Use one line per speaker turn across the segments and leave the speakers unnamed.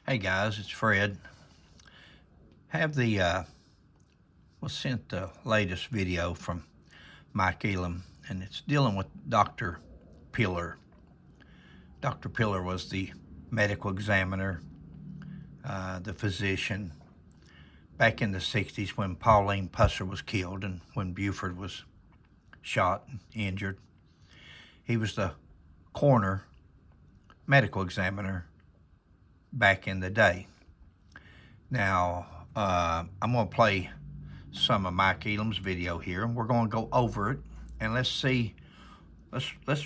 Hey guys, it's Fred. Have the was sent the latest video from Mike Elam, and it's dealing with Dr. Pillar. Dr. Pillar was the medical examiner, the physician back in the '60s when Pauline Pusser was killed and when Buford was shot and injured. He was the coroner medical examiner back in the day. Now, I'm going to play some of Mike Elam's video here, and we're going to go over it, and let's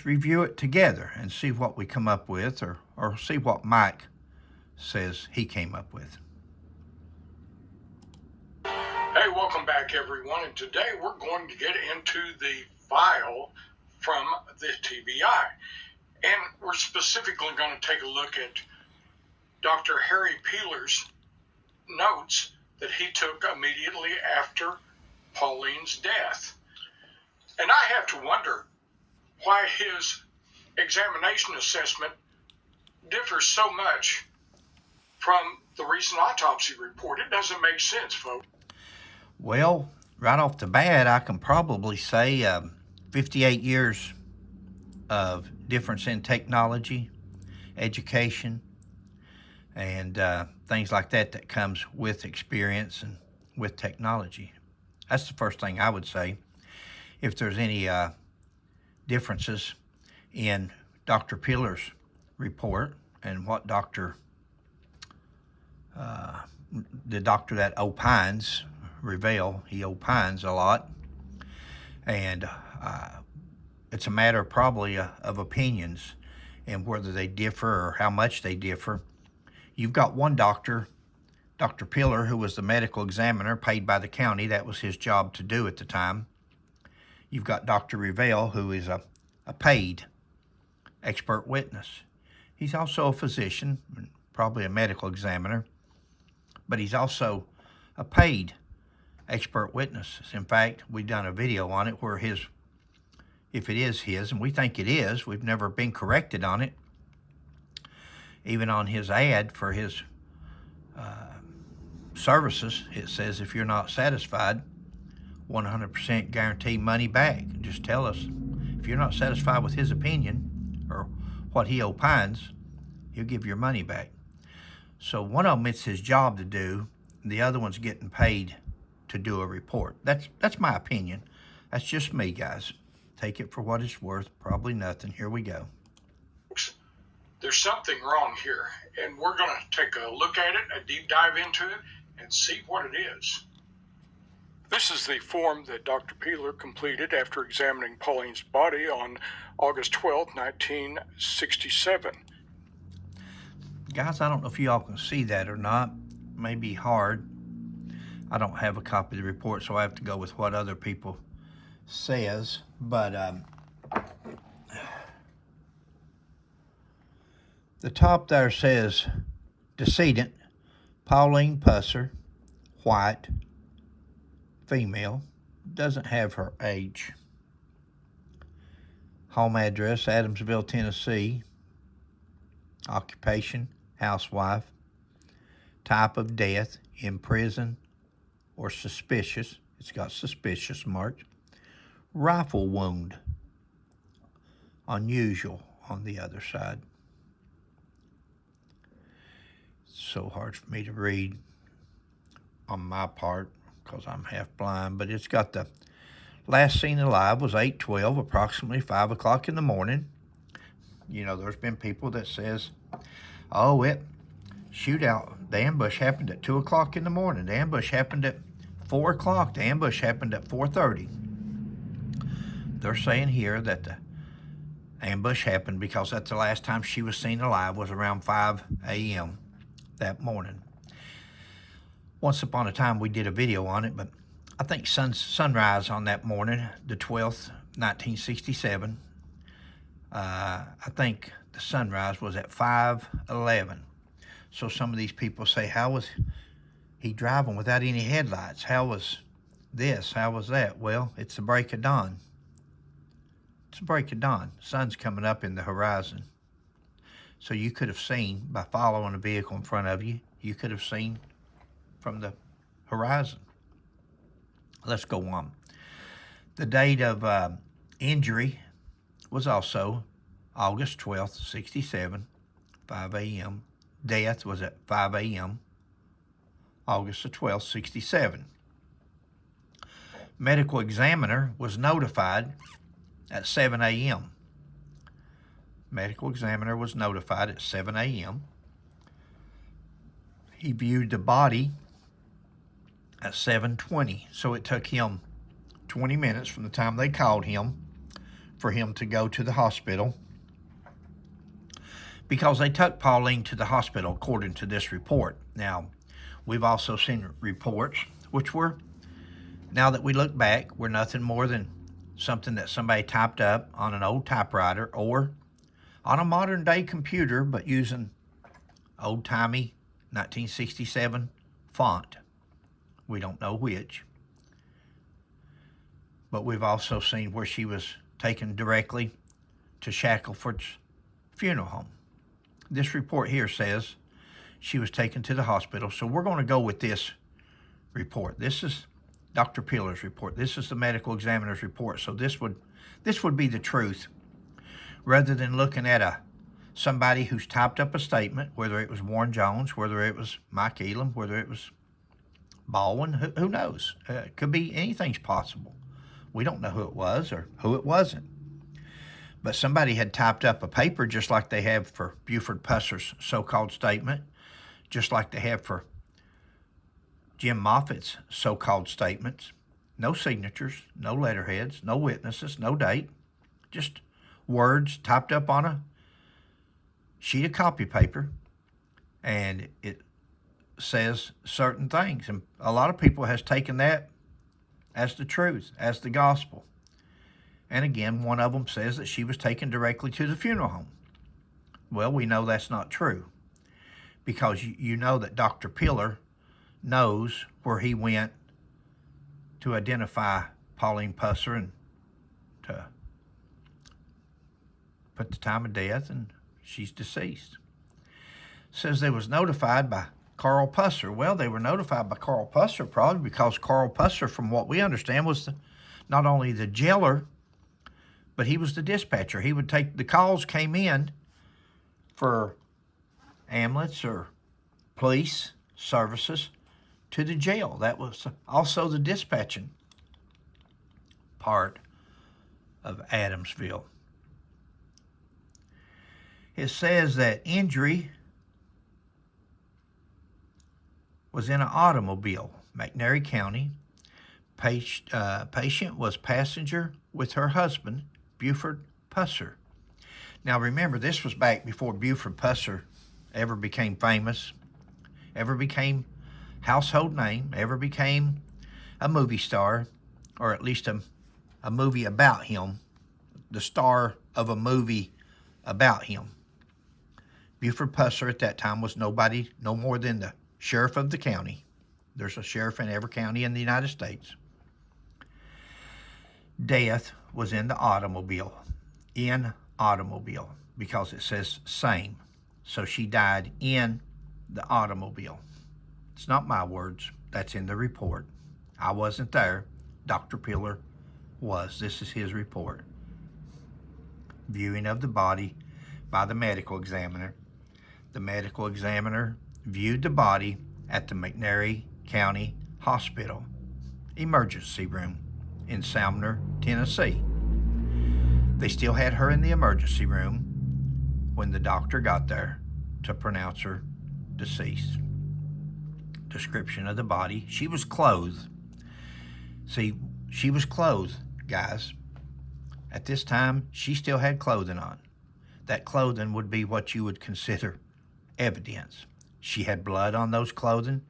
review it together and see what we come up with, or see what Mike says he came up with.
Hey, welcome back everyone, and today we're going to get into the file from the TBI, and we're specifically going to take a look at Dr. Harry Pillar's notes that he took immediately after Pauline's death. And I have to wonder why his examination assessment differs so much from the recent autopsy report. It doesn't make sense, folks.
Well, right off the bat, I can probably say 58 years of difference in technology, education, and things like that comes with experience and with technology. That's the first thing I would say. If there's any differences in Dr. Pillar's report and what the doctor that opines, Reveal, he opines a lot, and it's a matter probably of opinions and whether they differ or how much they differ. You've got one doctor, Dr. Pillar, who was the medical examiner paid by the county. That was his job to do at the time. You've got Dr. Reveal, who is a paid expert witness. He's also a physician, probably a medical examiner, but he's also a paid expert witness. In fact, we've done a video on it where if it is his, and we think it is, we've never been corrected on it. Even on his ad for his services, it says if you're not satisfied, 100% guarantee money back. Just tell us if you're not satisfied with his opinion or what he opines, he'll give your money back. So one of them, it's his job to do, and the other one's getting paid to do a report. That's my opinion. That's just me, guys. Take it for what it's worth. Probably nothing. Here we go.
There's something wrong here, and we're going to take a look at it, a deep dive into it, and see what it is. This is the form that Dr. Pillar completed after examining Pauline's body on August 12, 1967.
Guys, I don't know if y'all can see that or not. It may be hard. I don't have a copy of the report, so I have to go with what other people says, but the top there says, decedent, Pauline Pusser, white, female, doesn't have her age. Home address, Adamsville, Tennessee. Occupation, housewife. Type of death, in prison or suspicious. It's got suspicious marked. Rifle wound, unusual on the other side. So hard for me to read on my part because I'm half blind, but it's got the last seen alive was 8/12, approximately 5 o'clock in the morning. You know, there's been people that says, oh, the ambush happened at 2 o'clock in the morning. The ambush happened at 4 o'clock. The ambush happened at 4:30. They're saying here that the ambush happened because that's the last time she was seen alive was around 5 a.m. that morning. Once upon a time, we did a video on it, but I think sunrise on that morning, the 12th, 1967, I think the sunrise was at 5:11. So some of these people say, how was he driving without any headlights? How was this? How was that? Well, it's the break of dawn. It's the break of dawn. Sun's coming up in the horizon. So you could have seen, by following a vehicle in front of you, you could have seen from the horizon. Let's go on. The date of injury was also August 12th, 67, 5 a.m. Death was at 5 a.m., August the 12th, 67. Medical examiner was notified at 7 a.m. Medical examiner was notified at 7 a.m. He viewed the body at 7:20, so it took him 20 minutes from the time they called him for him to go to the hospital, because they took Pauline to the hospital according to this report. Now, we've also seen reports which were, now that we look back, were nothing more than something that somebody typed up on an old typewriter or on a modern day computer, but using old-timey 1967 font. We don't know which. But we've also seen where she was taken directly to Shackelford's funeral home. This report here says she was taken to the hospital, so we're going to go with this report. This is Dr. Pillar's report. This is the medical examiner's report. So this would be the truth, rather than looking at somebody who's typed up a statement, whether it was Warren Jones, whether it was Mike Elam, whether it was Baldwin, who knows? It could be, anything's possible. We don't know who it was or who it wasn't. But somebody had typed up a paper, just like they have for Buford Pusser's so-called statement, just like they have for Jim Moffat's so-called statements. No signatures, no letterheads, no witnesses, no date, just words typed up on a sheet of copy paper, and it says certain things. And a lot of people has taken that as the truth, as the gospel. And again, one of them says that she was taken directly to the funeral home. Well, we know that's not true, because you know that Dr. Pillar knows where he went to identify Pauline Pusser and to put the time of death, and she's deceased. Says they was notified by Carl Pusser. Well, they were notified by Carl Pusser probably because Carl Pusser, from what we understand, was not only the jailer, but he was the dispatcher. He would take the calls, came in for ambulance or police services to the jail. That was also the dispatching part of Adamsville. It says that injury was in an automobile, McNairy County. Patient was passenger with her husband, Buford Pusser. Now remember, this was back before Buford Pusser ever became famous, ever became household name, ever became a movie star, or at least a movie about him, the star of a movie about him. Buford Pusser at that time was nobody, no more than the sheriff of the county. There's a sheriff in every county in the United States. Death was in the automobile, because it says same. So she died in the automobile. It's not my words. That's in the report. I wasn't there. Dr. Pillar was. This is his report. Viewing of the body by the medical examiner. The medical examiner viewed the body at the McNairy County Hospital emergency room in Sumner, Tennessee. They still had her in the emergency room when the doctor got there to pronounce her deceased. Description of the body. She was clothed. See, she was clothed, guys. At this time, she still had clothing on. That clothing would be what you would consider evidence. She had blood on those clothing.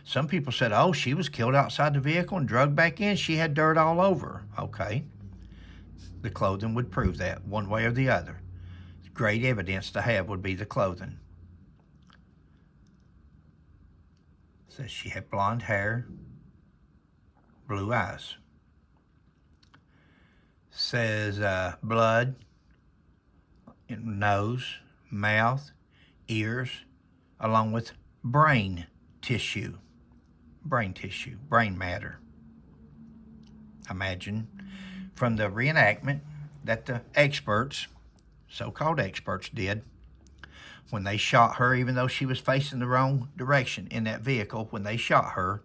Some people said, oh, she was killed outside the vehicle and drugged back in. She had dirt all over. Okay. The clothing would prove that one way or the other. Great evidence to have would be the clothing. Says she had blonde hair, blue eyes. Says blood in nose, mouth, ears, along with brain tissue, brain matter. Imagine from the reenactment that the experts, so-called experts, did when they shot her, even though she was facing the wrong direction in that vehicle. When they shot her,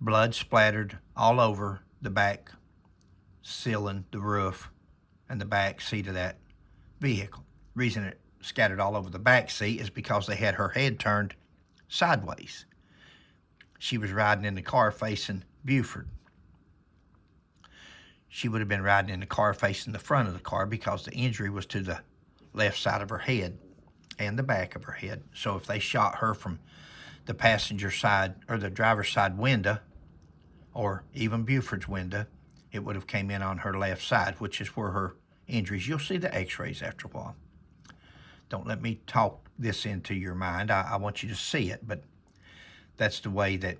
blood splattered all over the back ceiling, the roof, and the back seat of that vehicle. Reason it scattered all over the back seat is because they had her head turned sideways. She was riding in the car facing Buford. She would have been riding in the car facing the front of the car because the injury was to the left side of her head and the back of her head. So if they shot her from the passenger side or the driver's side window, or even Buford's window, it would have came in on her left side, which is where her injuries. You'll see the x-rays after a while. Don't let me talk this into your mind. I want you to see it, but that's the way that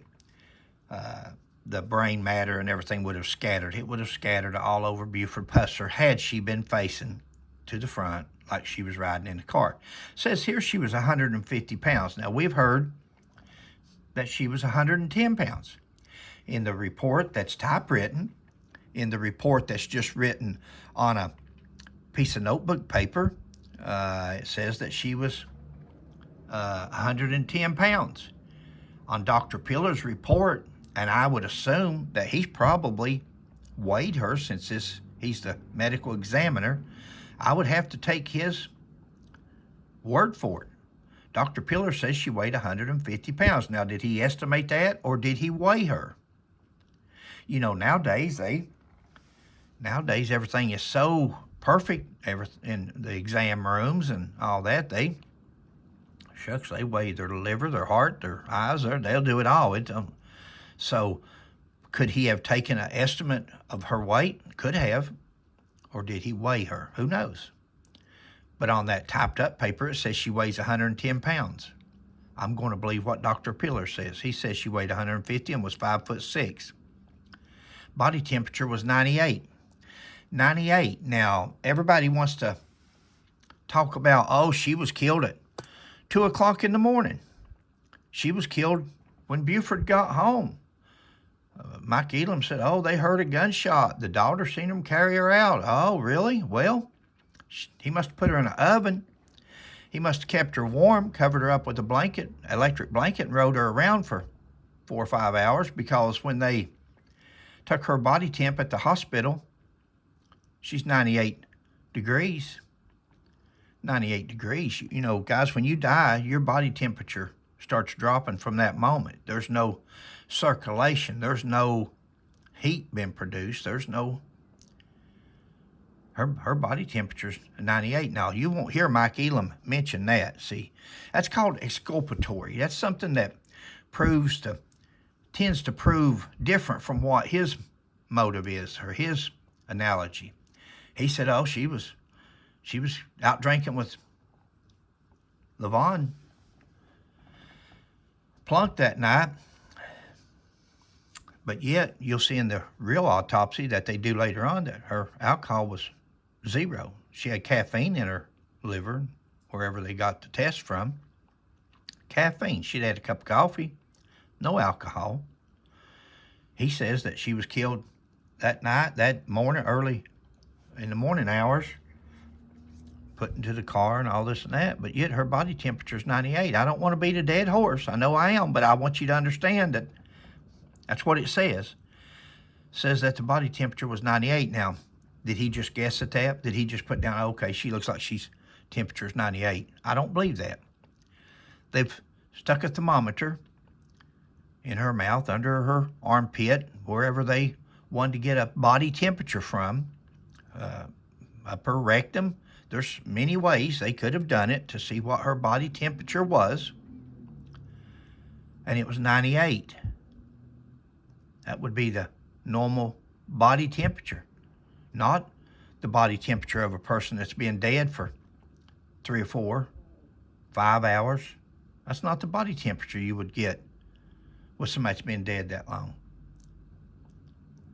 the brain matter and everything would have scattered. It would have scattered all over Buford Pusser had she been facing to the front like she was riding in the car. It says here she was 150 pounds. Now, we've heard that she was 110 pounds. In the report that's typewritten, in the report that's just written on a piece of notebook paper, it says that she was 110 pounds. On Dr. Pillar's report, and I would assume that he's probably weighed her since he's the medical examiner, I would have to take his word for it. Dr. Pillar says she weighed 150 pounds. Now, did he estimate that or did he weigh her? You know, nowadays everything is so perfect in the exam rooms and all that. They weigh their liver, their heart, their eyes, they'll do it all. So could he have taken an estimate of her weight? Could have. Or did he weigh her? Who knows? But on that typed up paper, it says she weighs 110 pounds. I'm going to believe what Dr. Pillar says. He says she weighed 150 and was 5'6". Body temperature was 98. 98. Now, everybody wants to talk about, oh, she was killed at 2 o'clock in the morning. She was killed when Buford got home. Mike Elam said, oh, they heard a gunshot. The daughter seen him carry her out. Oh, really? Well, he must have put her in an oven. He must have kept her warm, covered her up with a blanket, electric blanket, and rode her around for 4 or 5 hours, because when they took her body temp at the hospital, she's 98 degrees. 98 degrees. You know, guys, when you die, your body temperature starts dropping from that moment. There's no circulation. There's no heat being produced. There's no... Her body temperature's 98. Now, you won't hear Mike Elam mention that. See, that's called exculpatory. That's something that tends to prove different from what his motive is, or his analogy. He said, oh, she was out drinking with Levon Plunk that night. But yet, you'll see in the real autopsy that they do later on that her alcohol was 0. She had caffeine in her liver, wherever they got the test from. Caffeine. She'd had a cup of coffee, no alcohol. He says that she was killed that night, that morning, early in the morning hours, put into the car and all this and that. But yet her body temperature is 98. I don't want to beat a dead horse. I know I am, but I want you to understand that that's what it says. It says that the body temperature was 98. Now, did he just guess at that? Did he just put down, okay, she looks like she's temperature is 98? I don't believe that. They've stuck a thermometer in her mouth, under her armpit, wherever they wanted to get a body temperature from, up her rectum. There's many ways they could have done it to see what her body temperature was. And it was 98. That would be the normal body temperature, not the body temperature of a person that's been dead for 3 or 4, 5 hours. That's not the body temperature you would get with somebody that's been dead that long.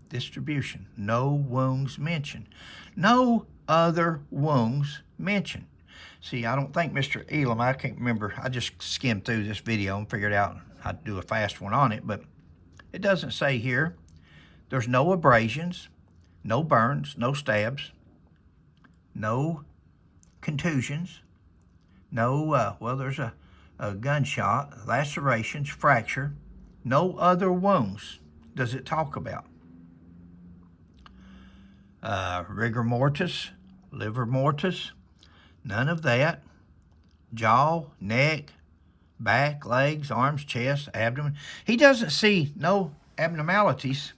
Distribution. No wounds mentioned. No other wounds mentioned. See, I don't think Mr. Elam, I can't remember, I just skimmed through this video and figured out how to do a fast one on it, but it doesn't say here. There's no abrasions, no burns, no stabs, no contusions, no, there's a gunshot, lacerations, fracture, no other wounds does it talk about. Rigor mortis, liver mortis, none of that. Jaw, neck, back, legs, arms, chest, abdomen. He doesn't see no abnormalities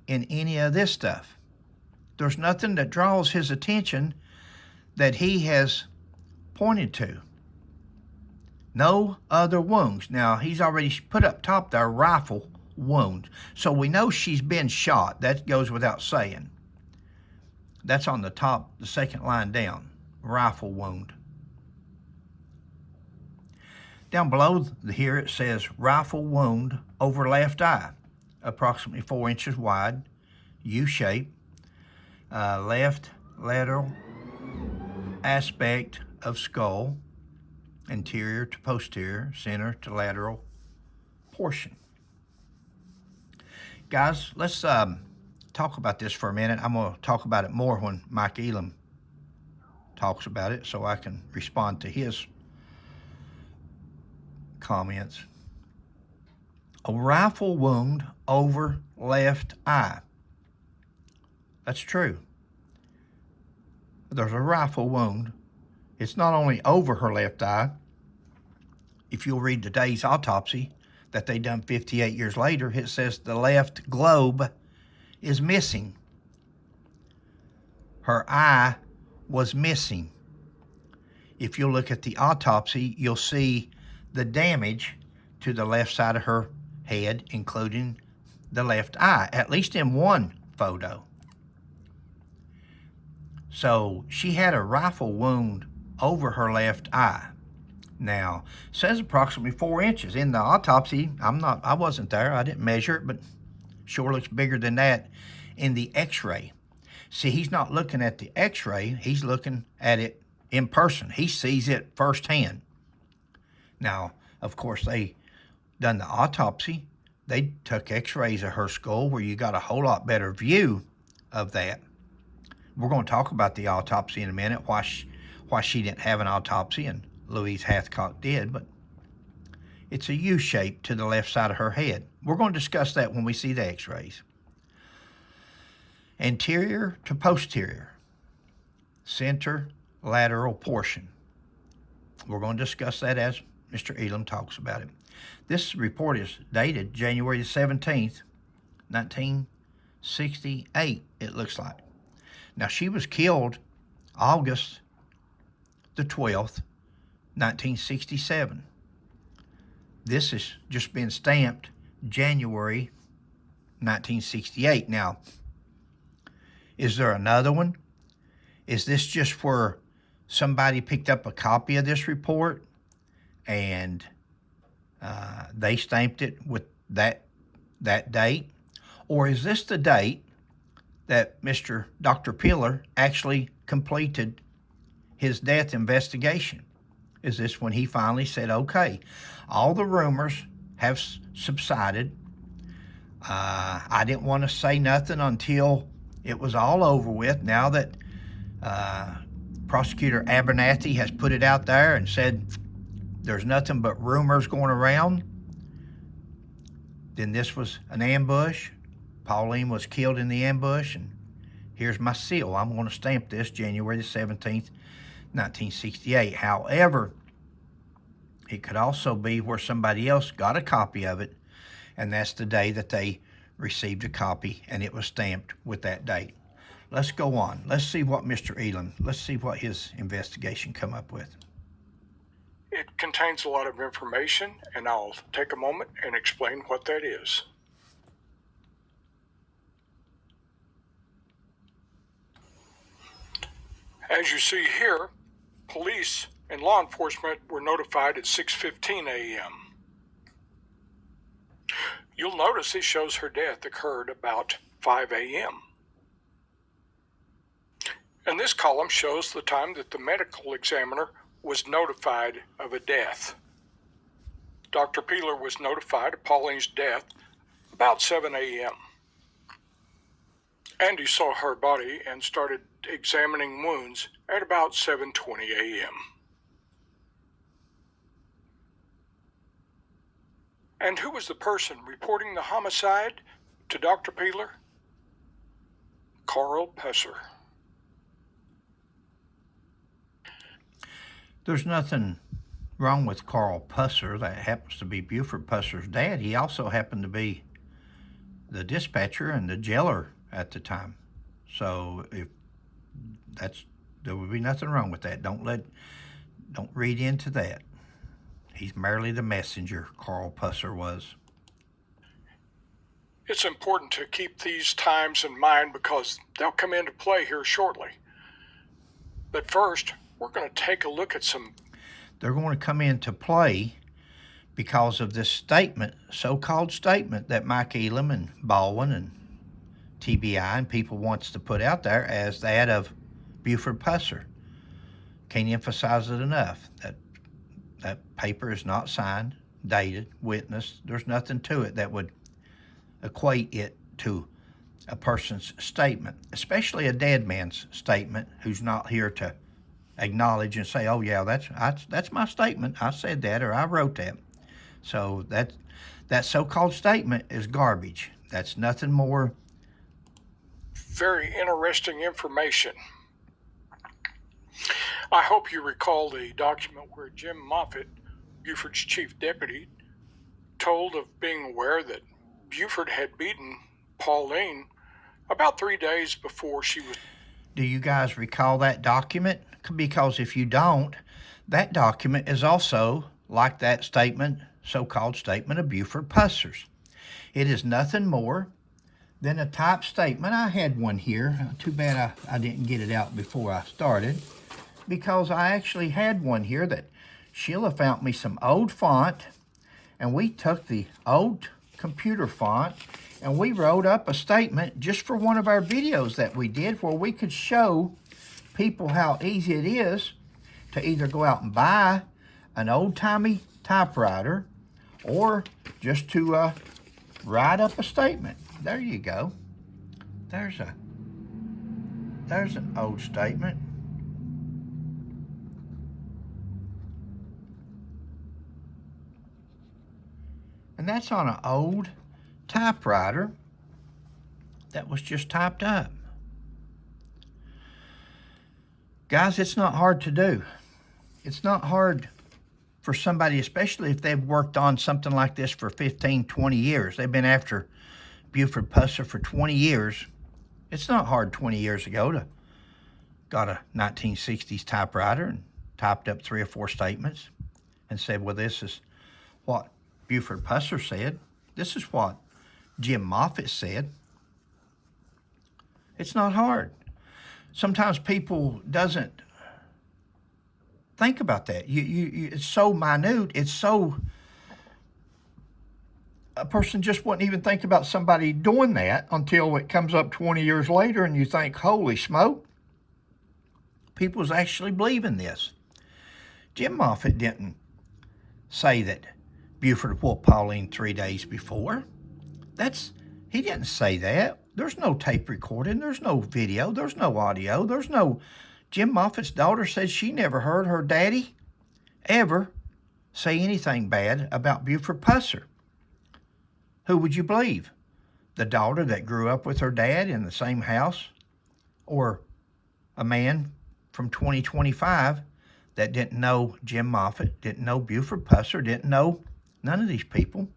in any of this stuff. There's nothing that draws his attention that he has pointed to. No other wounds. Now, he's already put up top there rifle wounds. So we know she's been shot. That goes without saying. That's on the top, the second line down. Rifle wound. Down below here it says rifle wound over left eye. Approximately 4 inches wide. U-shape. Left lateral aspect of skull. Anterior to posterior. Center to lateral portion. Guys, let's talk about this for a minute. I'm going to talk about it more when Mike Elam talks about it so I can respond to his comments. A rifle wound over left eye. That's true. There's a rifle wound. It's not only over her left eye. If you'll read today's autopsy that they done 58 years later, it says the left globe is missing. Her eye was missing. If you look at the autopsy, you'll see the damage to the left side of her head, including the left eye, at least in one photo. So she had a rifle wound over her left eye. Now, it says approximately 4 inches. In the autopsy, I wasn't there, I didn't measure it, but sure looks bigger than that in the x-ray. See, he's not looking at the x-ray, he's looking at it in person. He sees it firsthand. Now, of course, they done the autopsy. They took x-rays of her skull where you got a whole lot better view of that. We're going to talk about the autopsy in a minute, why she didn't have an autopsy and Louise Hathcock did, but it's a U shape to the left side of her head. We're going to discuss that when we see the x-rays. Anterior to posterior, center lateral portion. We're going to discuss that as Mr. Elam talks about it. This report is dated January the 17th, 1968, it looks like. Now, she was killed August the 12th, 1967. This has just been stamped January 1968. Now, is there another one? Is this just where somebody picked up a copy of this report and they stamped it with that date? Or is this the date that Dr. Pillar actually completed his death investigation? Is this when he finally said, okay, all the rumors have subsided. I didn't want to say nothing until it was all over with. Now that Prosecutor Abernathy has put it out there and said there's nothing but rumors going around, then this was an ambush. Pauline was killed in the ambush, and here's my seal. I'm going to stamp this January the 17th, 1968. However, it could also be where somebody else got a copy of it, and that's the day that they received a copy, and it was stamped with that date. Let's go on. Let's see what Mr. Elam, let's see what his investigation come up with.
It contains a lot of information, and I'll take a moment and explain what that is. As you see here, police and law enforcement were notified at 6:15 a.m. You'll notice it shows her death occurred about 5 a.m. And this column shows the time that the medical examiner was notified of a death. Dr. Peeler was notified of Pauline's death about 7 a.m. Andy saw her body and started examining wounds at about 7:20 a.m. And who was the person reporting the homicide to Dr. Peeler? Carl Pusser.
There's nothing wrong with Carl Pusser. That happens to be Buford Pusser's dad. He also happened to be the dispatcher and the jailer at the time. So there would be nothing wrong with that. Don't read into that. He's merely the messenger, Carl Pusser was.
It's important to keep these times in mind because they'll come into play here shortly. But first, we're going to take a look at some.
They're going to come into play because of this statement, so-called statement that Mike Elam and Baldwin and TBI and people wants to put out there as that of Buford Pusser. Can't emphasize it enough. That paper is not signed, dated, witnessed. There's nothing to it that would equate it to a person's statement, especially a dead man's statement who's not here to acknowledge and say, oh yeah, that's my statement. I said that or I wrote that. So that so-called statement is garbage. That's nothing more.
Very interesting information. I hope you recall the document where Jim Moffitt, Buford's chief deputy, told of being aware that Buford had beaten Pauline about 3 days before she was.
Do you guys recall that document? Because if you don't, that document is also like that statement, so-called statement of Buford Pusser's. It is nothing more than a typed statement. I had one here. Too bad I didn't get it out before I started, because I actually had one here that Sheila found me some old font, and we took the old computer font and we wrote up a statement just for one of our videos that we did where we could show people how easy it is to either go out and buy an old-timey typewriter or just to write up a statement. There you go. There's an old statement. And that's on an old typewriter that was just typed up. Guys, it's not hard to do. It's not hard for somebody, especially if they've worked on something like this for 15, 20 years. They've been after Buford Pusser for 20 years. It's not hard 20 years ago to got a 1960s typewriter and typed up 3 or 4 statements and said, well, this is what Buford Pusser said. This is what Jim Moffitt said. It's not hard. Sometimes people doesn't think about that. It's so minute. It's so, a person just wouldn't even think about somebody doing that until it comes up 20 years later and you think, holy smoke, people's actually believing this. Jim Moffitt didn't say that Buford whooped Pauline 3 days before. He didn't say that. There's no tape recording. There's no video. There's no audio. Jim Moffitt's daughter said she never heard her daddy ever say anything bad about Buford Pusser. Who would you believe? The daughter that grew up with her dad in the same house, or a man from 2025 that didn't know Jim Moffitt, didn't know Buford Pusser, didn't know none of these people?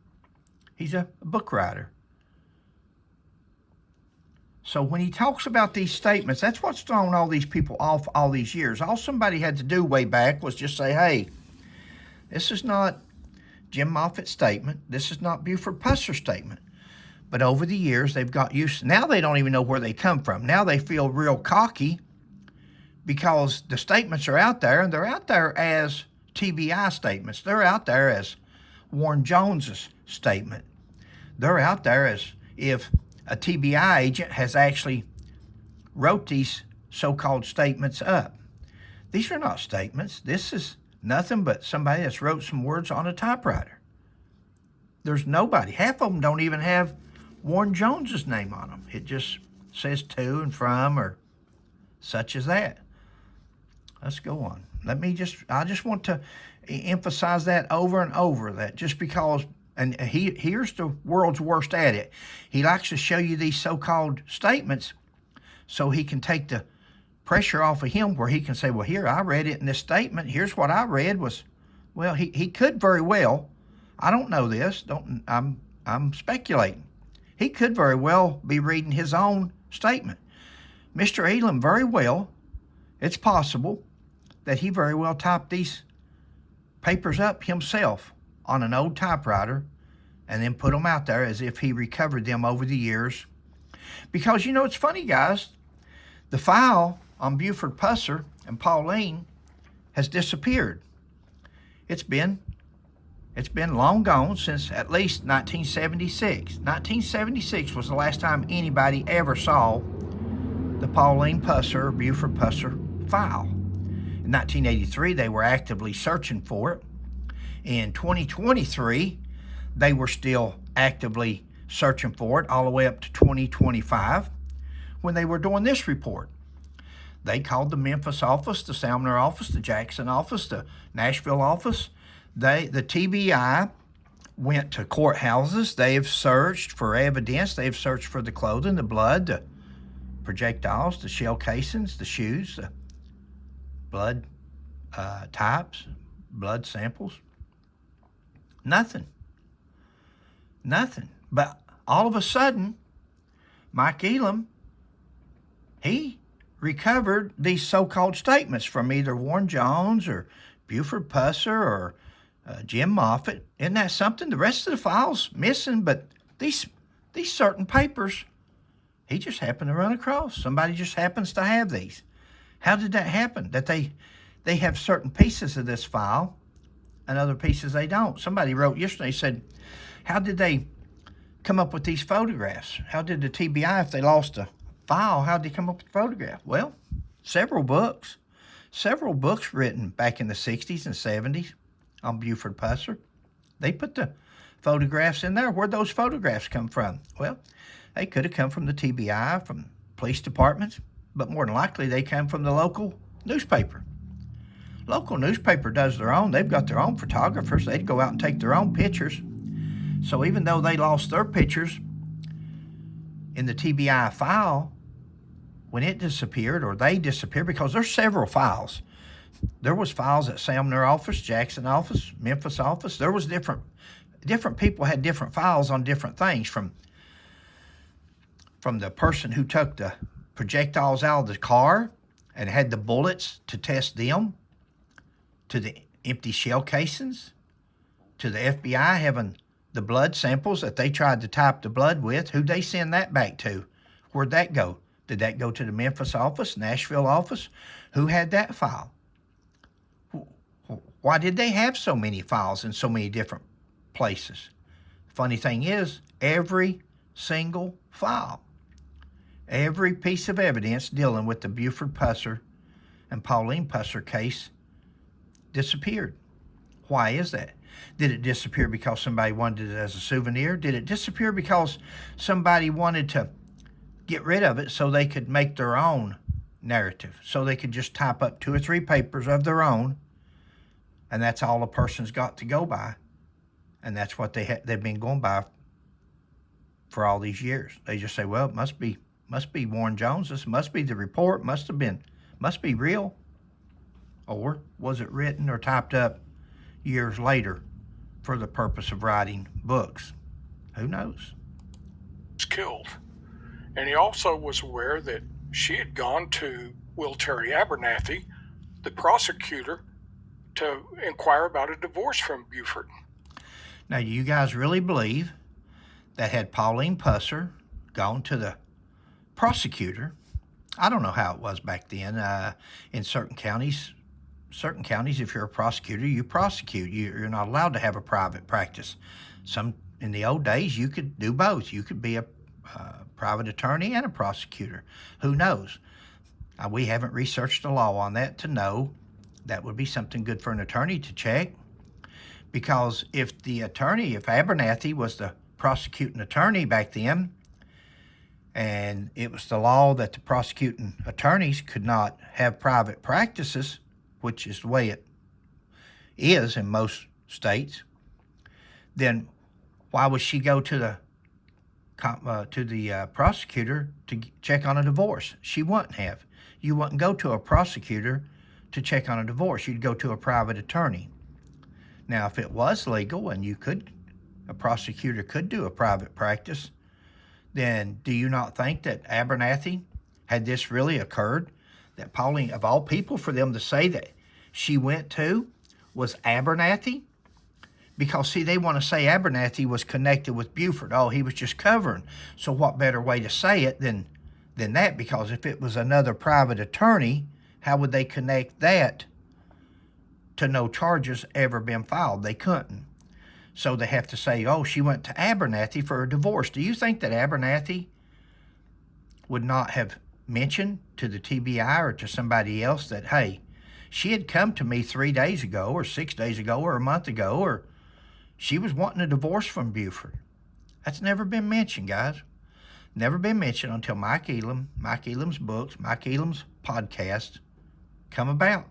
He's a book writer. So when he talks about these statements, that's what's thrown all these people off all these years. All somebody had to do way back was just say, hey, this is not Jim Moffitt's statement. This is not Buford Pusser's statement. But over the years, they've got used to, now they don't even know where they come from. Now they feel real cocky because the statements are out there, and they're out there as TBI statements. They're out there as Warren Jones's statement. They're out there as if a TBI agent has actually wrote these so-called statements up. These are not statements. This is nothing but somebody that's wrote some words on a typewriter. There's nobody. Half of them don't even have Warren Jones's name on them. It just says to and from or such as that. Let's go on. I just want to emphasize that over and over, that just because, and here's the world's worst at it. He likes to show you these so-called statements so he can take the pressure off of him, where he can say, well, here, I read it in this statement. Here's what I read was, well, he could very well. I don't know this. I'm speculating. He could very well be reading his own statement. Mr. Elam very well, it's possible that he very well typed these papers up himself on an old typewriter and then put them out there as if he recovered them over the years. Because, you know, it's funny, guys. The file on Buford Pusser and Pauline has disappeared. It's been long gone since at least 1976. 1976 was the last time anybody ever saw the Pauline Pusser or Buford Pusser file. In 1983, they were actively searching for it. In 2023, they were still actively searching for it all the way up to 2025 when they were doing this report. They called the Memphis office, the Sumner office, the Jackson office, the Nashville office. The TBI went to courthouses. They have searched for evidence. They've searched for the clothing, the blood, the projectiles, the shell casings, the shoes, the blood types, blood samples. Nothing. But all of a sudden, Mike Elam, he recovered these so-called statements from either Warren Jones or Buford Pusser or Jim Moffitt. Isn't that something? The rest of the file's missing, but these certain papers, he just happened to run across. Somebody just happens to have these. How did that happen? That they have certain pieces of this file and other pieces they don't. Somebody wrote yesterday, said, how did they come up with these photographs? How did the TBI, if they lost a file, how did they come up with the photograph? Well, several books written back in the 60s and 70s on Buford Pusser. They put the photographs in there. Where'd those photographs come from? Well, they could have come from the TBI, from police departments, but more than likely they come from the local newspaper. Local newspaper does their own. They've got their own photographers. They'd go out and take their own pictures. So even though they lost their pictures in the TBI file, when it disappeared, or they disappeared, because there's several files. There was files at Sumner office, Jackson office, Memphis office. There was different people had different files on different things, from the person who took the projectiles out of the car and had the bullets to test them, to the empty shell casings, to the FBI having the blood samples that they tried to type the blood with. Who'd they send that back to? Where'd that go? Did that go to the Memphis office, Nashville office? Who had that file? Why did they have so many files in so many different places? Funny thing is, every single file, every piece of evidence dealing with the Buford Pusser and Pauline Pusser case disappeared. Why is that? Did it disappear because somebody wanted it as a souvenir? Did it disappear because somebody wanted to get rid of it so they could make their own narrative, so they could just type up 2 or 3 papers of their own, and that's all a person's got to go by, and that's what they've been going by for all these years? They just say, well, it must be Warren Jones. This must be the report. Must be real. Or was it written or typed up years later for the purpose of writing books? Who knows?
Was killed. And he also was aware that she had gone to Will Terry Abernathy, the prosecutor, to inquire about a divorce from Buford.
Now, do you guys really believe that had Pauline Pusser gone to the prosecutor? I don't know how it was back then. In certain counties, if you're a prosecutor, you prosecute. You're not allowed to have a private practice. In the old days, you could do both. You could be a private attorney and a prosecutor. Who knows? We haven't researched the law on that to know. That would be something good for an attorney to check. Because if Abernathy was the prosecuting attorney back then, and it was the law that the prosecuting attorneys could not have private practices, which is the way it is in most states, then why would she go to the prosecutor to check on a divorce? She wouldn't have. You wouldn't go to a prosecutor to check on a divorce. You'd go to a private attorney. Now, if it was legal and a prosecutor could do a private practice, then do you not think that Abernathy, had this really occurred, that Pauline, of all people, for them to say that she went to was Abernathy? Because, see, they want to say Abernathy was connected with Buford. Oh, he was just covering. So what better way to say it than that? Because if it was another private attorney, how would they connect that to no charges ever been filed? They couldn't. So they have to say, oh, she went to Abernathy for a divorce. Do you think that Abernathy would not have mentioned to the TBI or to somebody else that, hey, she had come to me 3 days ago or 6 days ago or a month ago, or she was wanting a divorce from Buford? That's never been mentioned, guys. Never been mentioned until Mike Elam's books, Mike Elam's podcast come about.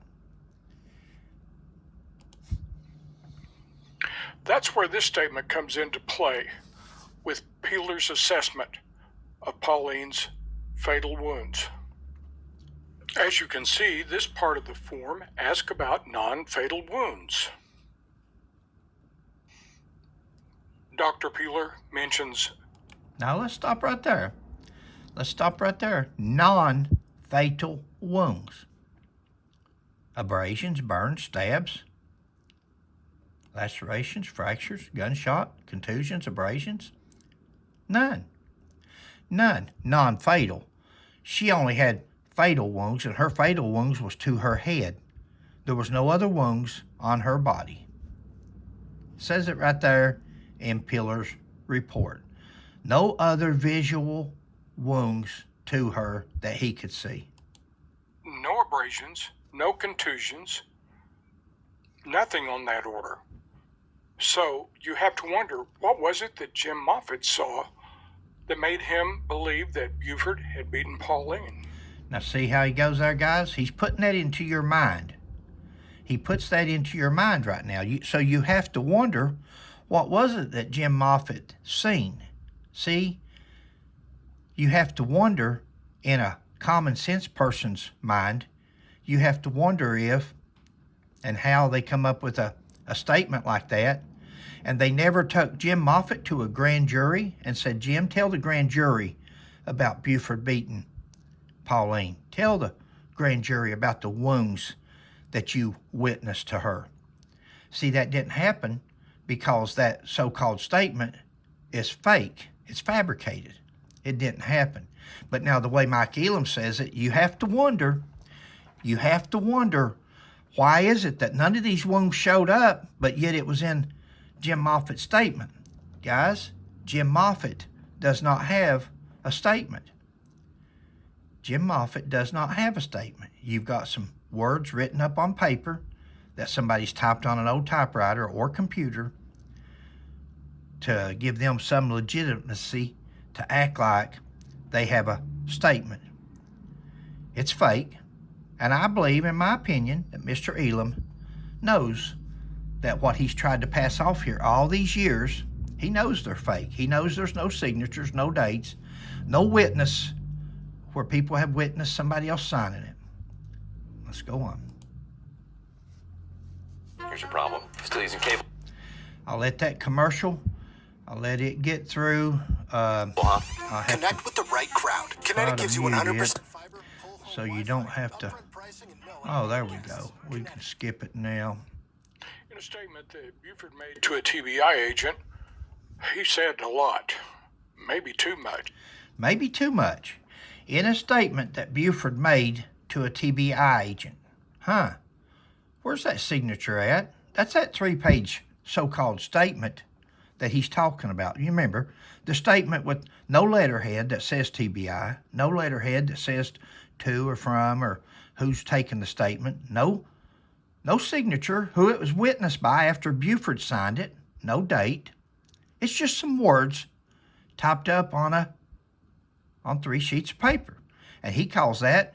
That's where this statement comes into play with Peeler's assessment of Pauline's fatal wounds. As you can see, this part of the form asks about non-fatal wounds. Dr. Peeler mentions...
Now let's stop right there. Non-fatal wounds. Abrasions, burns, stabs, lacerations, fractures, gunshot, contusions, abrasions. None. Non-fatal. She only had fatal wounds, and her fatal wounds was to her head. There was no other wounds on her body. It says it right there in Peeler's report. No other visual wounds to her that he could see.
No abrasions, no contusions, nothing on that order. So you have to wonder, what was it that Jim Moffitt saw that made him believe that Buford had beaten Pauline?
Now see how he goes there, guys? He's putting that into your mind. He puts that into your mind right now. So you have to wonder, what was it that Jim Moffitt seen? See, you have to wonder, in a common sense person's mind, you have to wonder if and how they come up with a statement like that. And they never took Jim Moffitt to a grand jury and said, Jim, tell the grand jury about Buford beating Pauline. Tell the grand jury about the wounds that you witnessed to her. See, that didn't happen because that so-called statement is fake. It's fabricated. It didn't happen. But now the way Mike Elam says it, you have to wonder, why is it that none of these wounds showed up, but yet it was in Jim Moffitt's statement? Guys, Jim Moffitt does not have a statement. Jim Moffitt does not have a statement. You've got some words written up on paper that somebody's typed on an old typewriter or computer to give them some legitimacy to act like they have a statement. It's fake, and I believe, in my opinion, that Mr. Elam knows that what he's tried to pass off here all these years, he knows they're fake. He knows there's no signatures, no dates, no witness where people have witnessed somebody else signing it. Let's go on.
Here's your problem. Still using cable.
I'll let that commercial, I'll let it get through.
Connect with the right crowd. Kinetic gives you 100% fiber.
So you don't have to. Oh, there we go. We can skip it now.
In a statement that Buford made to a TBI agent, he said a lot, maybe too much.
Maybe too much. In a statement that Buford made to a TBI agent. Where's that signature at? That's that 3-page so-called statement that he's talking about. You remember, the statement with no letterhead that says TBI, no letterhead that says to or from or who's taken the statement. No signature, who it was witnessed by after Buford signed it, no date. It's just some words typed up on 3 sheets of paper. And he calls that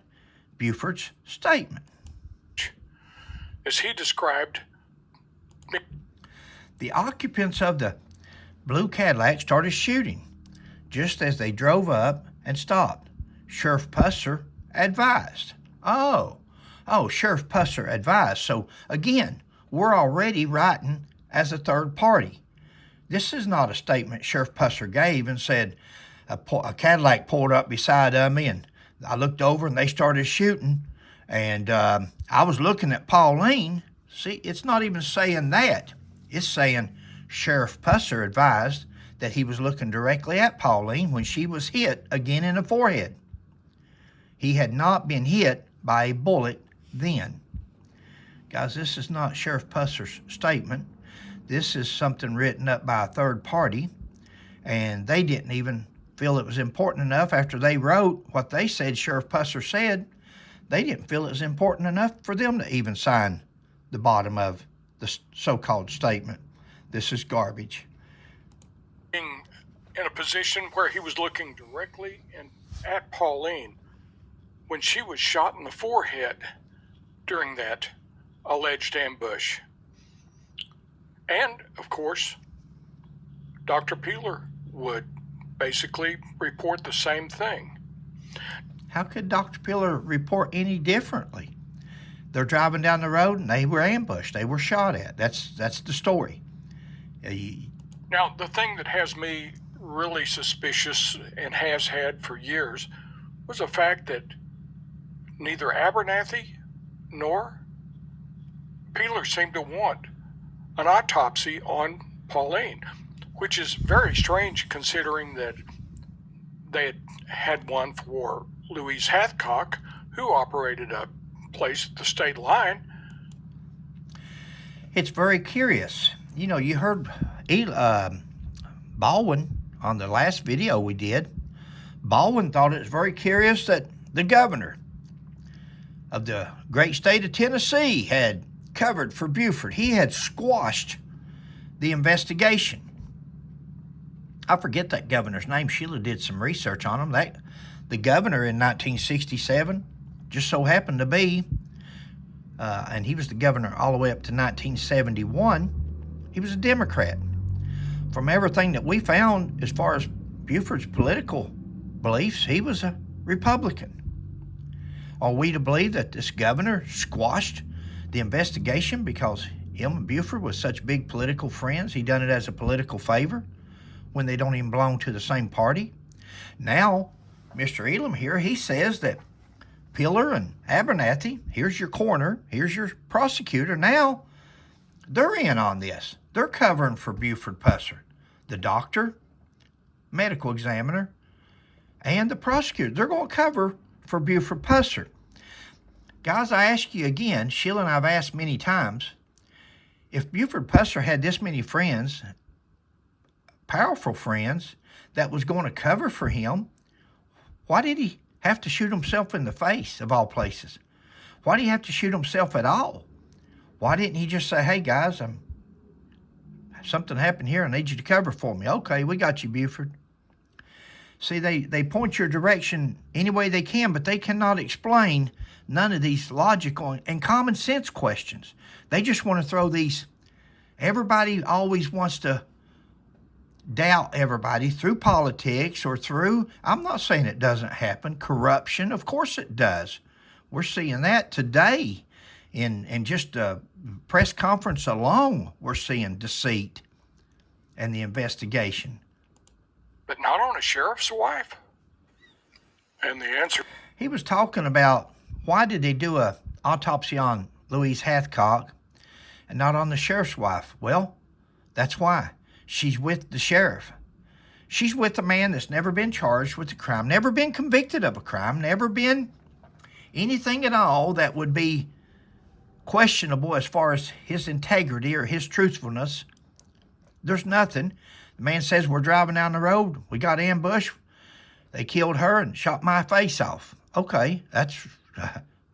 Buford's statement.
As he described,
The occupants of the blue Cadillac started shooting just as they drove up and stopped. Sheriff Pusser advised. Oh, Sheriff Pusser advised. So again, we're already writing as a third party. This is not a statement Sheriff Pusser gave and said, a Cadillac pulled up beside me and I looked over and they started shooting. And I was looking at Pauline. See, it's not even saying that. It's saying Sheriff Pusser advised that he was looking directly at Pauline when she was hit again in the forehead. He had not been hit by a bullet then. Guys, this is not Sheriff Pusser's statement. This is something written up by a third party, and they didn't even feel it was important enough after they wrote what they said Sheriff Pusser said. They didn't feel it was important enough for them to even sign the bottom of the so-called statement. This is garbage.
being in a position where he was looking directly at Pauline when she was shot in the forehead during that alleged ambush. And, of course, Dr. Peeler would basically report the same thing.
How could Dr. Peeler report any differently? They're driving down the road and they were ambushed. They were shot at. That's the story.
Now, the thing that has me really suspicious and has had for years was the fact that neither Abernathy nor Peeler seemed to want an autopsy on Pauline, which is very strange considering that they had one for Louise Hathcock, who operated a place at the state line.
It's very curious. You know, you heard Baldwin on the last video we did. Baldwin thought it was very curious that the governor of the great state of Tennessee had covered for Buford. He had squashed the investigation. I forget that governor's name. Sheila did some research on him. The governor in 1967 just so happened to be, and he was the governor all the way up to 1971, he was a Democrat. From everything that we found as far as Buford's political beliefs, he was a Republican. Are we to believe that this governor squashed the investigation because him and Buford was such big political friends? He done it as a political favor when they don't even belong to the same party. Now, Mr. Elam here, he says that Peeler and Abernathy, here's your coroner, here's your prosecutor. Now, they're in on this. They're covering for Buford Pusser. The doctor, medical examiner, and the prosecutor. They're going to cover for Buford Pusser. Guys, I ask you again, Sheila and I have asked many times, if Buford Pusser had this many friends, powerful friends, that was going to cover for him, why did he have to shoot himself in the face, of all places? Why did he have to shoot himself at all? Why didn't he just say, hey, guys, something happened here. I need you to cover for me. Okay, we got you, Buford. See, they point your direction any way they can, but they cannot explain none of these logical and common sense questions. They just want to throw these. Everybody always wants to doubt everybody through politics or through, I'm not saying it doesn't happen, corruption. Of course it does. We're seeing that today in just a press conference alone. We're seeing deceit and the investigation.
But not on a sheriff's wife? And the answer...
He was talking about why did they do a autopsy on Louise Hathcock and not on the sheriff's wife? Well, that's why. She's with the sheriff. She's with a man that's never been charged with a crime, never been convicted of a crime, never been anything at all that would be questionable as far as his integrity or his truthfulness. There's nothing. The man says, we're driving down the road. We got ambushed. They killed her and shot my face off. Okay, that's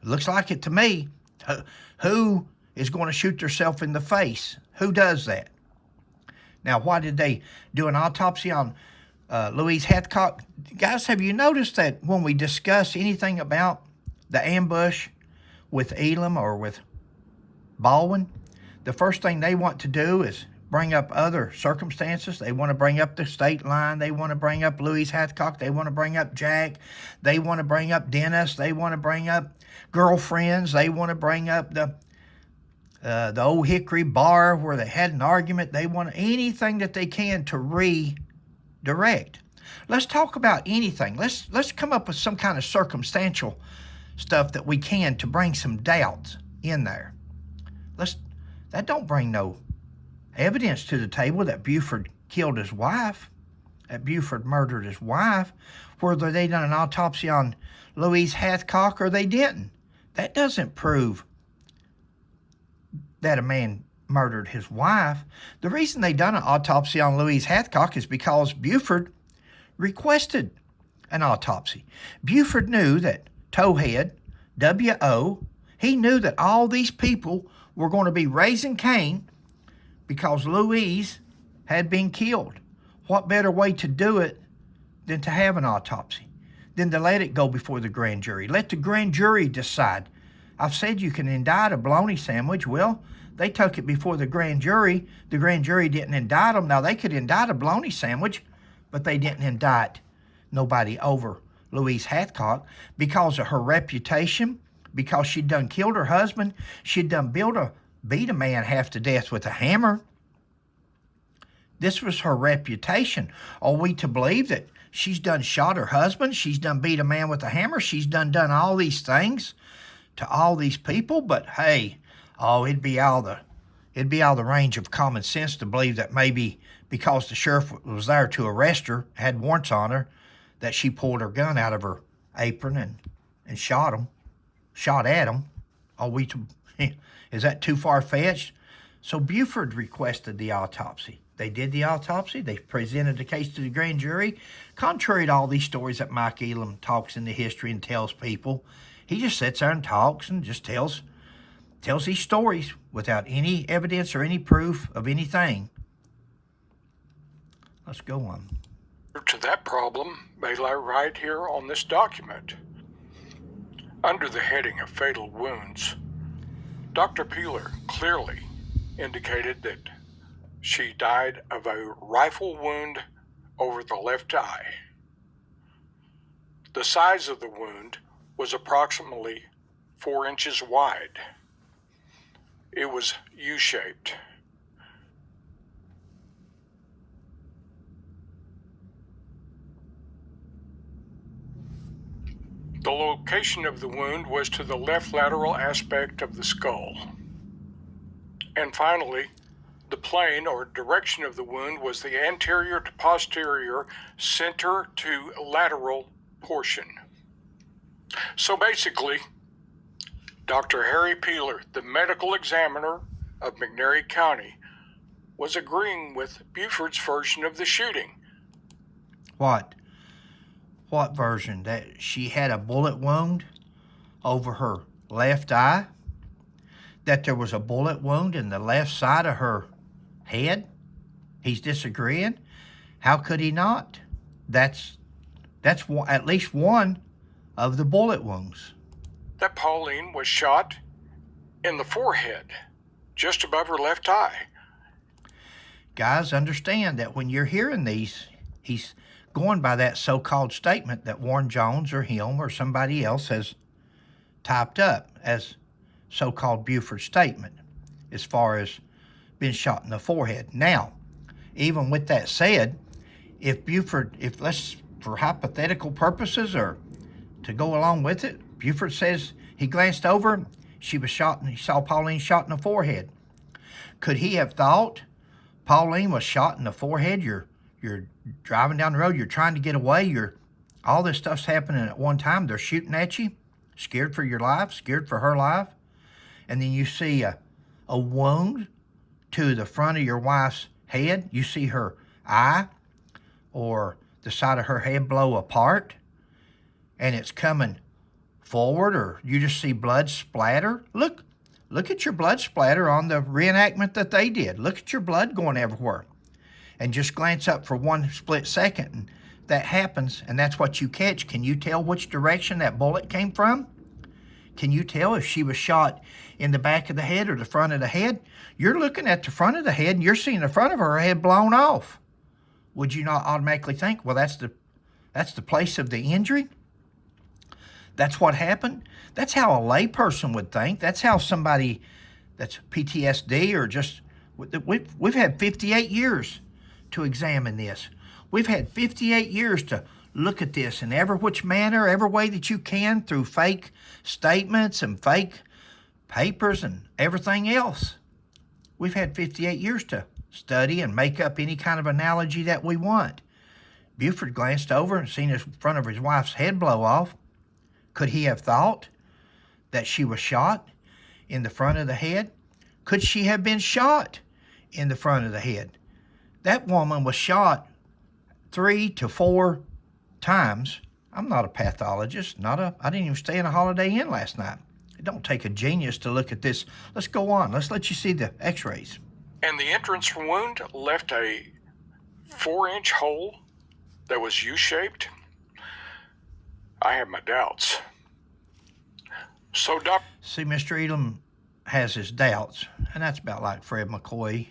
looks like it to me. Who is going to shoot themselves in the face? Who does that? Now, why did they do an autopsy on Louise Hathcock? Guys, have you noticed that when we discuss anything about the ambush with Elam or with Baldwin, the first thing they want to do is bring up other circumstances. They want to bring up the state line. They want to bring up Louise Hathcock. They want to bring up Jack. They want to bring up Dennis. They want to bring up girlfriends. They want to bring up the Old Hickory bar where they had an argument. They want anything that they can to redirect. Let's talk about anything. Let's come up with some kind of circumstantial stuff that we can to bring some doubts in there. That don't bring no evidence to the table that Buford killed his wife, that Buford murdered his wife, whether they done an autopsy on Louise Hathcock or they didn't. That doesn't prove that a man murdered his wife. The reason they done an autopsy on Louise Hathcock is because Buford requested an autopsy. Buford knew that Towhead, W.O., he knew that all these people were going to be raising Cain because Louise had been killed. What better way to do it than to have an autopsy, than to let it go before the grand jury? Let the grand jury decide. I've said you can indict a bologna sandwich. Well, they took it before the grand jury. The grand jury didn't indict them. Now, they could indict a bologna sandwich, but they didn't indict nobody over Louise Hathcock because of her reputation, because she'd done killed her husband. She'd done beat a man half to death with a hammer. This was her reputation. Are we to believe that she's done shot her husband? She's done beat a man with a hammer? She's done all these things to all these people? But hey, it'd be all the range of common sense to believe that maybe because the sheriff was there to arrest her, had warrants on her, that she pulled her gun out of her apron and shot at him. Is that too far-fetched? So Buford requested the autopsy. They did the autopsy. They presented the case to the grand jury. Contrary to all these stories that Mike Elam talks in the history and tells people, he just sits there and talks and just tells these stories without any evidence or any proof of anything. Let's go on.
To that problem may lie right here on this document. Under the heading of fatal wounds, Dr. Peeler clearly indicated that she died of a rifle wound over the left eye. The size of the wound was approximately 4 inches wide. It was U-shaped. The location of the wound was to the left lateral aspect of the skull. And finally, the plane or direction of the wound was the anterior to posterior, center to lateral portion. So basically, Dr. Harry Peeler, the medical examiner of McNairy County, was agreeing with Buford's version of the shooting.
What version? That she had a bullet wound over her left eye? That there was a bullet wound in the left side of her head? He's disagreeing? How could he not? That's at least one of the bullet wounds.
That Pauline was shot in the forehead, just above her left eye.
Guys, understand that when you're hearing these, he's going by that so-called statement that Warren Jones or him or somebody else has typed up as so-called Buford statement as far as being shot in the forehead. Now, even with that said, if let's, for hypothetical purposes or to go along with it, Buford says he glanced over, she was shot, and he saw Pauline shot in the forehead. Could he have thought Pauline was shot in the forehead? You're driving down the road, you're trying to get away, all this stuff's happening at one time, they're shooting at you, scared for your life, scared for her life, and then you see a wound to the front of your wife's head, you see her eye or the side of her head blow apart, and it's coming forward or you just see blood splatter, look at your blood splatter on the reenactment that they did. Look at your blood going everywhere. And just glance up for one split second. And that happens, and that's what you catch. Can you tell which direction that bullet came from? Can you tell if she was shot in the back of the head or the front of the head? You're looking at the front of the head, and you're seeing the front of her head blown off. Would you not automatically think, well, that's the place of the injury? That's what happened? That's how a layperson would think. That's how somebody that's PTSD or just... We've had 58 years to examine this. We've had 58 years to look at this in every which manner, every way that you can, through fake statements and fake papers and everything else. We've had 58 years to study and make up any kind of analogy that we want. Buford glanced over and seen the front of his wife's head blow off. Could he have thought that she was shot in the front of the head? Could she have been shot in the front of the head? That woman was shot 3 to 4 times. I'm not a pathologist. I didn't even stay in a Holiday Inn last night. It don't take a genius to look at this. Let's go on. Let's let you see the x-rays.
And the entrance wound left a 4-inch hole that was U-shaped. I have my doubts. So,
See, Mr. Elam has his doubts, and that's about like Fred McCoy.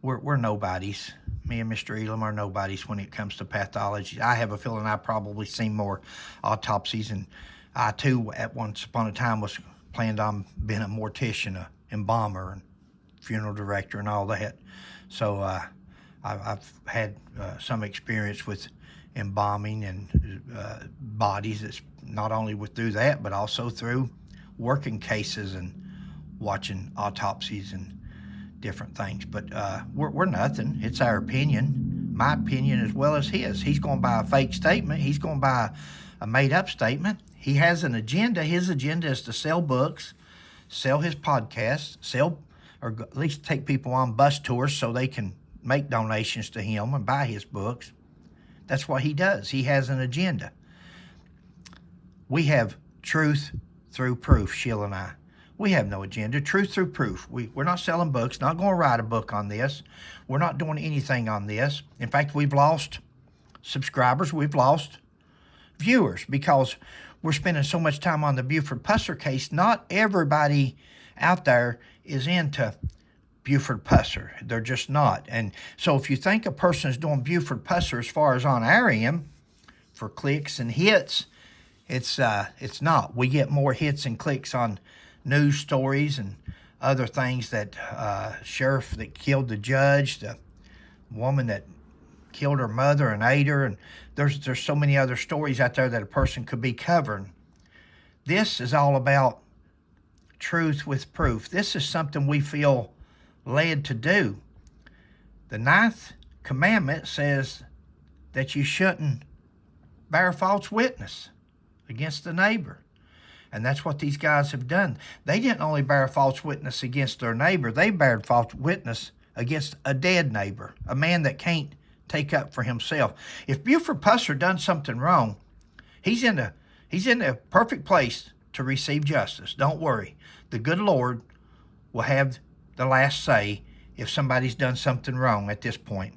We're nobodies. Me and Mr. Elam are nobodies when it comes to pathology. I have a feeling I've probably seen more autopsies, and I too, at once upon a time, was planned on being a mortician, a embalmer, and funeral director, and all that. So I've had some experience with embalming and bodies. That's not only through that, but also through working cases and watching autopsies and different things. But we're nothing. It's our opinion, my opinion as well as his. He's going by a fake statement. He's going by a made-up statement. He has an agenda. His agenda is to sell books, sell his podcast, or at least take people on bus tours so they can make donations to him and buy his books. That's what he does. He has an agenda. We have truth through proof, Sheila and I. We have no agenda. Truth through proof. We're not selling books, not going to write a book on this. We're not doing anything on this. In fact, we've lost subscribers. We've lost viewers because we're spending so much time on the Buford Pusser case. Not everybody out there is into Buford Pusser. They're just not. And so if you think a person is doing Buford Pusser as far as on our end for clicks and hits, it's not. We get more hits and clicks on news stories and other things, that sheriff that killed the judge, the woman that killed her mother and ate her, and there's so many other stories out there that a person could be covering. This is all about truth with proof. This is something we feel led to do. The 9th commandment says that you shouldn't bear false witness against the neighbor. And that's what these guys have done. They didn't only bear false witness against their neighbor, they bared false witness against a dead neighbor, a man that can't take up for himself. If Buford Pusser done something wrong, he's in a perfect place to receive justice. Don't worry. The good Lord will have the last say if somebody's done something wrong at this point.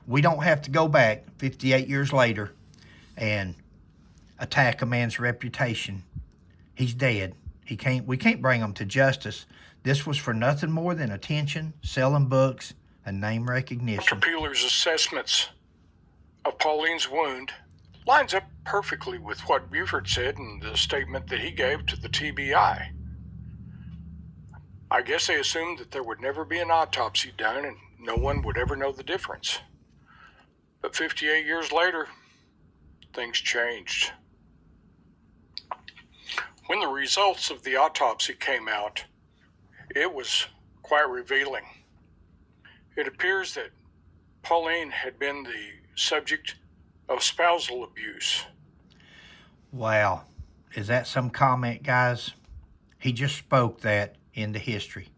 We don't have to go back 58 years later and attack a man's reputation. He's dead. We can't bring him to justice. This was for nothing more than attention, selling books, and name recognition.
Dr. Peeler's assessments of Pauline's wound lines up perfectly with what Buford said in the statement that he gave to the TBI. I guess they assumed that there would never be an autopsy done and no one would ever know the difference. But 58 years later, things changed. When the results of the autopsy came out, it was quite revealing. It appears that Pauline had been the subject of spousal abuse.
Wow. Is that some comment, guys? He just spoke that into history.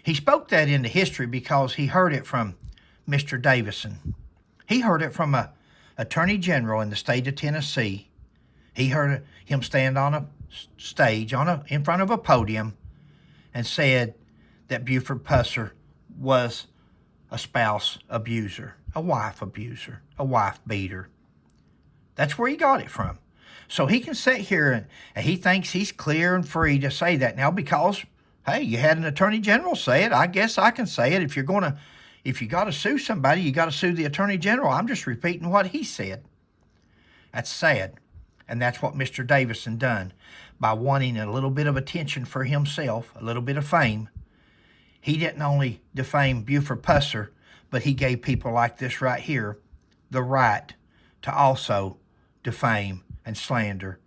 He spoke that into history because he heard it from Mr. Davison. He heard it from a attorney general in the state of Tennessee. He heard him stand on a stage in front of a podium and said that Buford Pusser was a spouse abuser, a wife abuser, a wife beater. That's where he got it from. So he can sit here and he thinks he's clear and free to say that now because, hey, you had an attorney general say it. I guess I can say it. If you got to sue somebody, you got to sue the attorney general. I'm just repeating what he said. That's sad. And that's what Mr. Davison done by wanting a little bit of attention for himself, a little bit of fame. He didn't only defame Buford Pusser, but he gave people like this right here the right to also defame and slander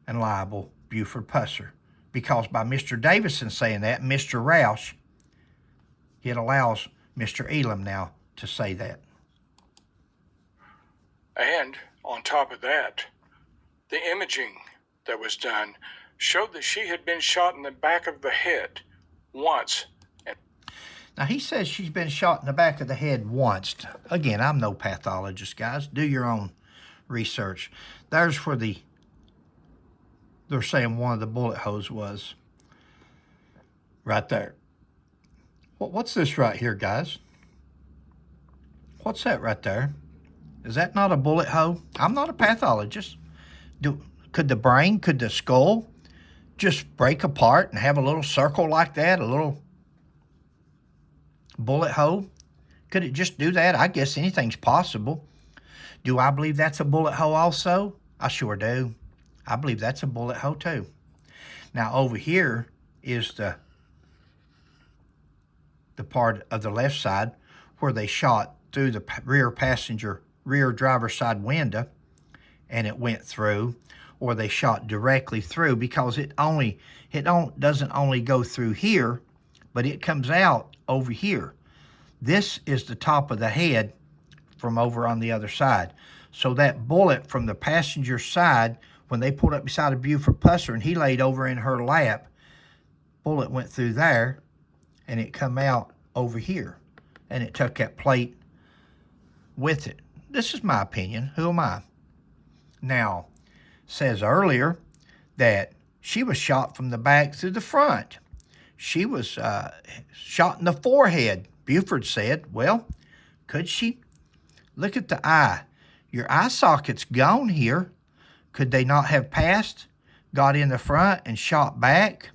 and libel Buford Pusser. Because by Mr. Davison saying that, Mr. Roush, it allows Mr. Elam now to say that.
And on top of that, the imaging that was done showed that she had been shot in the back of the head once.
Now, he says she's been shot in the back of the head once. Again, I'm no pathologist, guys. Do your own research. There's where they're saying one of the bullet holes was. Right there. What's this right here, guys? What's that right there? Is that not a bullet hole? I'm not a pathologist. Could the brain, could the skull just break apart and have a little circle like that, a little bullet hole? Could it just do that? I guess anything's possible. Do I believe that's a bullet hole also? I sure do. I believe that's a bullet hole too. Now over here is the part of the left side where they shot through the rear driver's side window and it went through, or they shot directly through, because it doesn't only go through here, but it comes out over here. This is the top of the head from over on the other side. So that bullet from the passenger side, when they pulled up beside of Buford Pusser and he laid over in her lap, bullet went through there and it come out over here and it took that plate with it. This is my opinion. Who am I? Now, says earlier that she was shot from the back through the front. She was shot in the forehead, Buford said. Well, could she? Look at the eye. Your eye socket's gone here. Could they not have passed, got in the front, and shot back?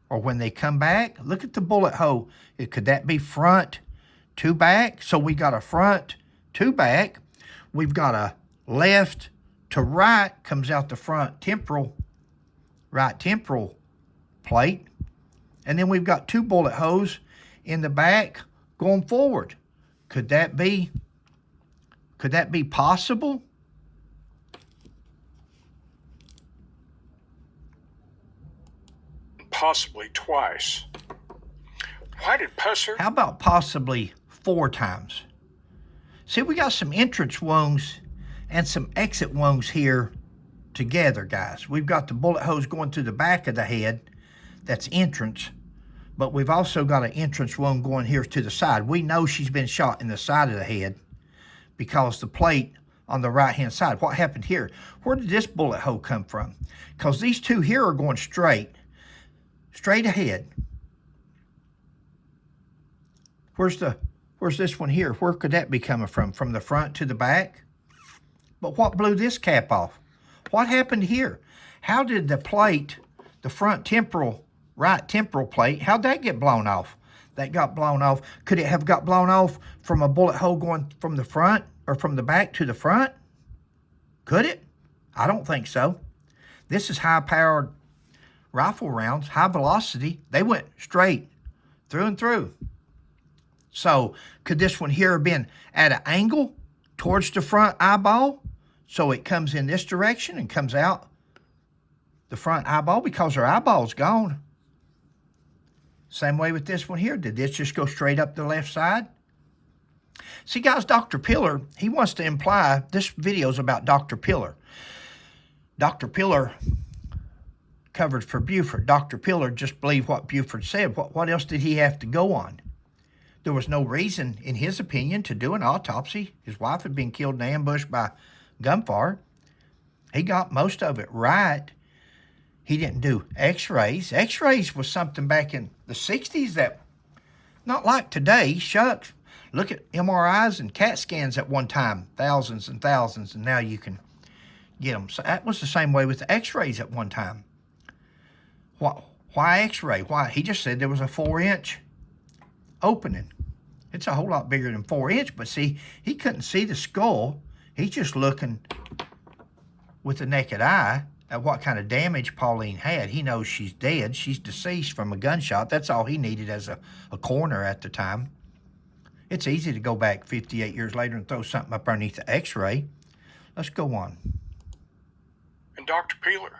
Or when they come back, look at the bullet hole. Could that be front to back? So we got a front to back. We've got a left to right, comes out the front right temporal plate. And then we've got two bullet holes in the back going forward. Could that be possible?
Possibly twice. Why did Pusser?
How about possibly 4 times? See, we got some entrance wounds and some exit wounds here together, guys. We've got the bullet holes going through the back of the head. That's entrance. But we've also got an entrance wound going here to the side. We know she's been shot in the side of the head because the plate on the right-hand side. What happened here? Where did this bullet hole come from? Because these two here are going straight ahead. Where's this one here? Where could that be coming from? From the front to the back? But what blew this cap off? What happened here? How did the plate, the front right temporal plate, how'd that get blown off? That got blown off. Could it have got blown off from a bullet hole going from the front or from the back to the front? Could it? I don't think so. This is high-powered rifle rounds, high velocity. They went straight through and through. So could this one here have been at an angle towards the front eyeball? So it comes in this direction and comes out the front eyeball because her eyeball's gone. Same way with this one here. Did this just go straight up the left side? See, guys, Dr. Pillar, he wants to imply this video is about Dr. Pillar. Dr. Pillar covered for Buford. Dr. Pillar just believed what Buford said. What else did he have to go on? There was no reason, in his opinion, to do an autopsy. His wife had been killed in ambush by gunfire. He got most of it right. He didn't do x-rays. X-rays was something back in the 60s that, not like today, shucks. Look at MRIs and CAT scans at one time, thousands and thousands, and now you can get them. So that was the same way with the x-rays at one time. Why x-ray? Why? He just said there was a 4-inch opening. It's a whole lot bigger than 4-inch, but see, he couldn't see the skull. He's just looking with the naked eye at what kind of damage Pauline had. He knows she's dead. She's deceased from a gunshot. That's all he needed as a coroner at the time. It's easy to go back 58 years later and throw something up underneath the x-ray. Let's go on.
And Dr. Peeler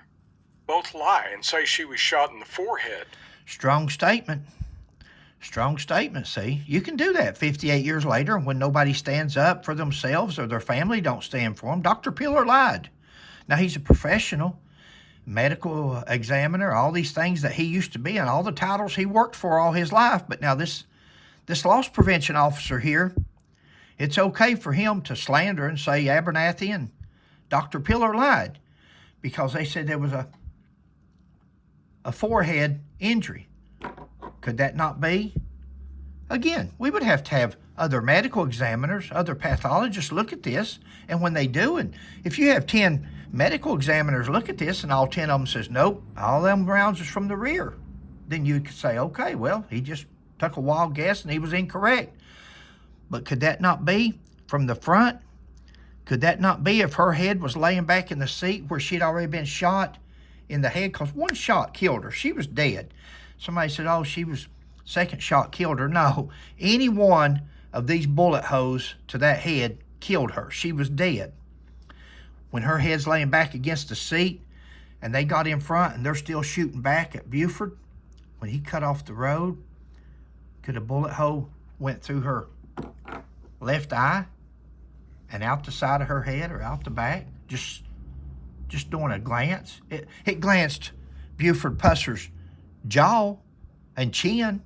both lie and say she was shot in the forehead.
Strong statement. Strong statement, see? You can do that 58 years later when nobody stands up for themselves or their family don't stand for them. Dr. Peeler lied. Now, he's a professional, medical examiner, all these things that he used to be and all the titles he worked for all his life. But now this loss prevention officer here, it's okay for him to slander and say Abernathy and Dr. Peeler lied because they said there was a forehead injury. Could that not be? Again, we would have to have other medical examiners, other pathologists look at this, and when they do, and if you have 10 medical examiners look at this and all 10 of them says, nope, all them rounds is from the rear, then you could say, okay, well, he just took a wild guess and he was incorrect. But could that not be from the front? Could that not be if her head was laying back in the seat where she'd already been shot in the head? Because one shot killed her. She was dead. Somebody said, oh, second shot killed her. No, any one of these bullet holes to that head killed her. She was dead. When her head's laying back against the seat and they got in front and they're still shooting back at Buford, when he cut off the road, could a bullet hole went through her left eye and out the side of her head or out the back, just doing a glance? It glanced Buford Pusser's jaw and chin.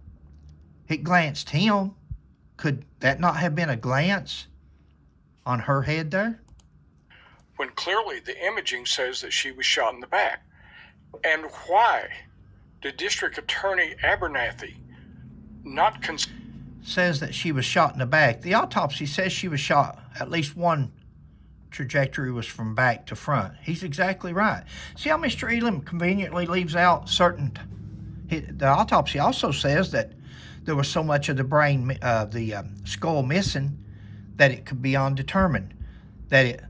It glanced him. Could that not have been a glance on her head there?
When clearly the imaging says that she was shot in the back. And why did District Attorney Abernathy not
says that she was shot in the back? The autopsy says she was shot, at least one trajectory was from back to front. He's exactly right. See how Mr. Elam conveniently leaves out certain... The autopsy also says that there was so much of the brain, the skull missing, that it could be undetermined, that it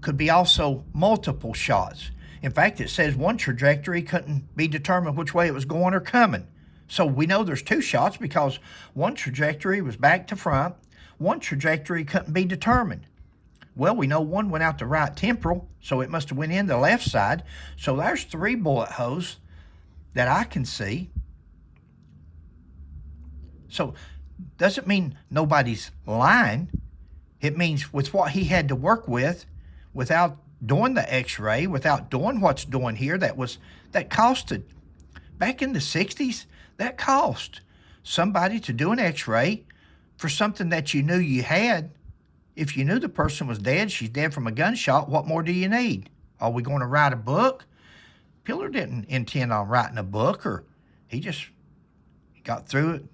could be also multiple shots. In fact, it says one trajectory couldn't be determined which way it was going or coming. So we know there's 2 shots because one trajectory was back to front, one trajectory couldn't be determined. Well, we know one went out the right temporal, so it must have went in the left side. So there's 3 bullet holes that I can see. So doesn't mean nobody's lying. It means with what he had to work with, without doing the x-ray, without doing what's doing here, that costed, back in the 60s, that cost somebody to do an x-ray for something that you knew you had. If you knew the person was dead, she's dead from a gunshot, what more do you need? Are we going to write a book? Peeler didn't intend on writing a book, or he just got through it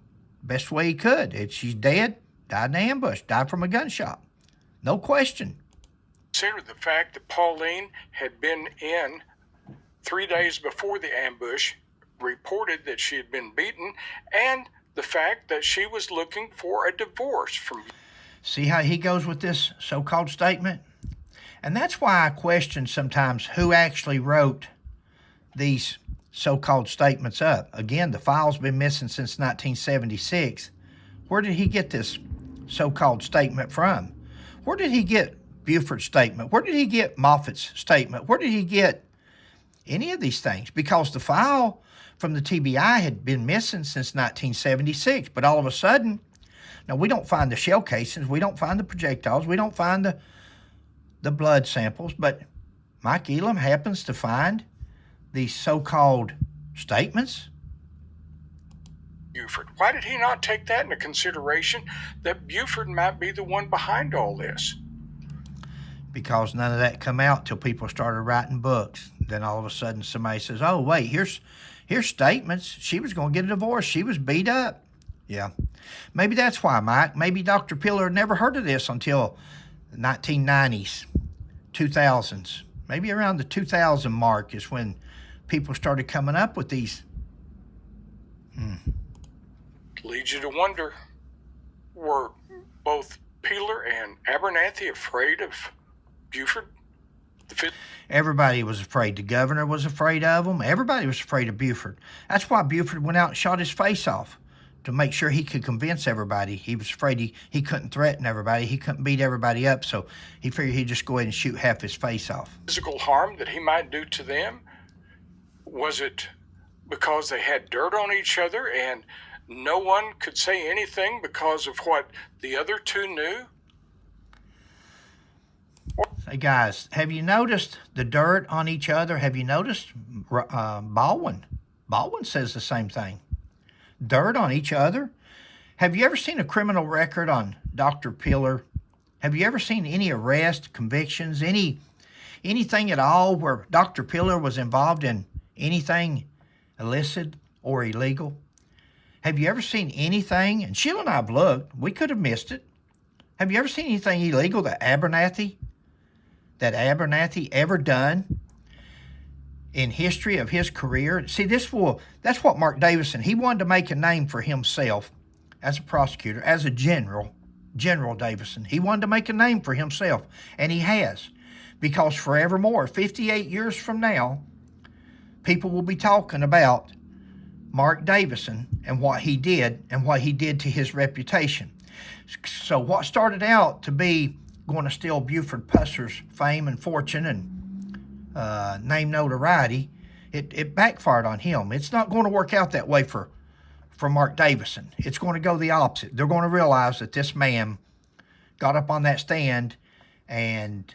best way he could. She's dead, died in an ambush, died from a gunshot. No question.
consider the fact that Pauline had been in 3 days before the ambush, reported that she had been beaten, and the fact that she was looking for a divorce from...
See how he goes with this so-called statement? And that's why I question sometimes who actually wrote these so-called statements up. Again, the file's been missing since 1976. Where did he get this so-called statement from? Where did he get Buford's statement? Where did he get Moffat's statement? Where did he get any of these things? Because the file from the TBI had been missing since 1976, but all of a sudden, now we don't find the shell casings, we don't find the projectiles, we don't find the blood samples, but Mike Elam happens to find these so-called statements.
Buford. Why did he not take that into consideration, that Buford might be the one behind all this?
because none of that come out till people started writing books. Then all of a sudden somebody says, oh, wait, here's statements. She was going to get a divorce. She was beat up. Yeah. Maybe that's why, Mike. Maybe Dr. Pillar never heard of this until the 1990s, 2000s. Maybe around the 2000 mark is when people started coming up with these.
Leads you to wonder, were both Peeler and Abernathy afraid of Buford?
Everybody was afraid. The governor was afraid of him. Everybody was afraid of Buford. That's why Buford went out and shot his face off, to make sure he could convince everybody. He was afraid he couldn't threaten everybody. He couldn't beat everybody up, so he figured he'd just go ahead and shoot half his face off.
Physical harm that he might do to them? Was it because they had dirt on each other and no one could say anything because of what the other two knew?
Hey guys, have you noticed the dirt on each other? Have you noticed Baldwin? Baldwin says the same thing. Dirt on each other? Have you ever seen a criminal record on Dr. Pillar? Have you ever seen any arrest, convictions, anything at all where Dr. Pillar was involved in anything illicit or illegal? Have you ever seen anything, and Sheila and I have looked, we could have missed it. Have you ever seen anything illegal that Abernathy ever done in history of his career? See, that's what Mark Davison, he wanted to make a name for himself as a prosecutor, as a General Davison. He wanted to make a name for himself, and he has, because forevermore, 58 years from now, people will be talking about Mark Davison and what he did to his reputation. So what started out to be going to steal Buford Pusser's fame and fortune and name notoriety, it backfired on him. It's not going to work out that way for Mark Davison. It's going to go the opposite. They're going to realize that this man got up on that stand, and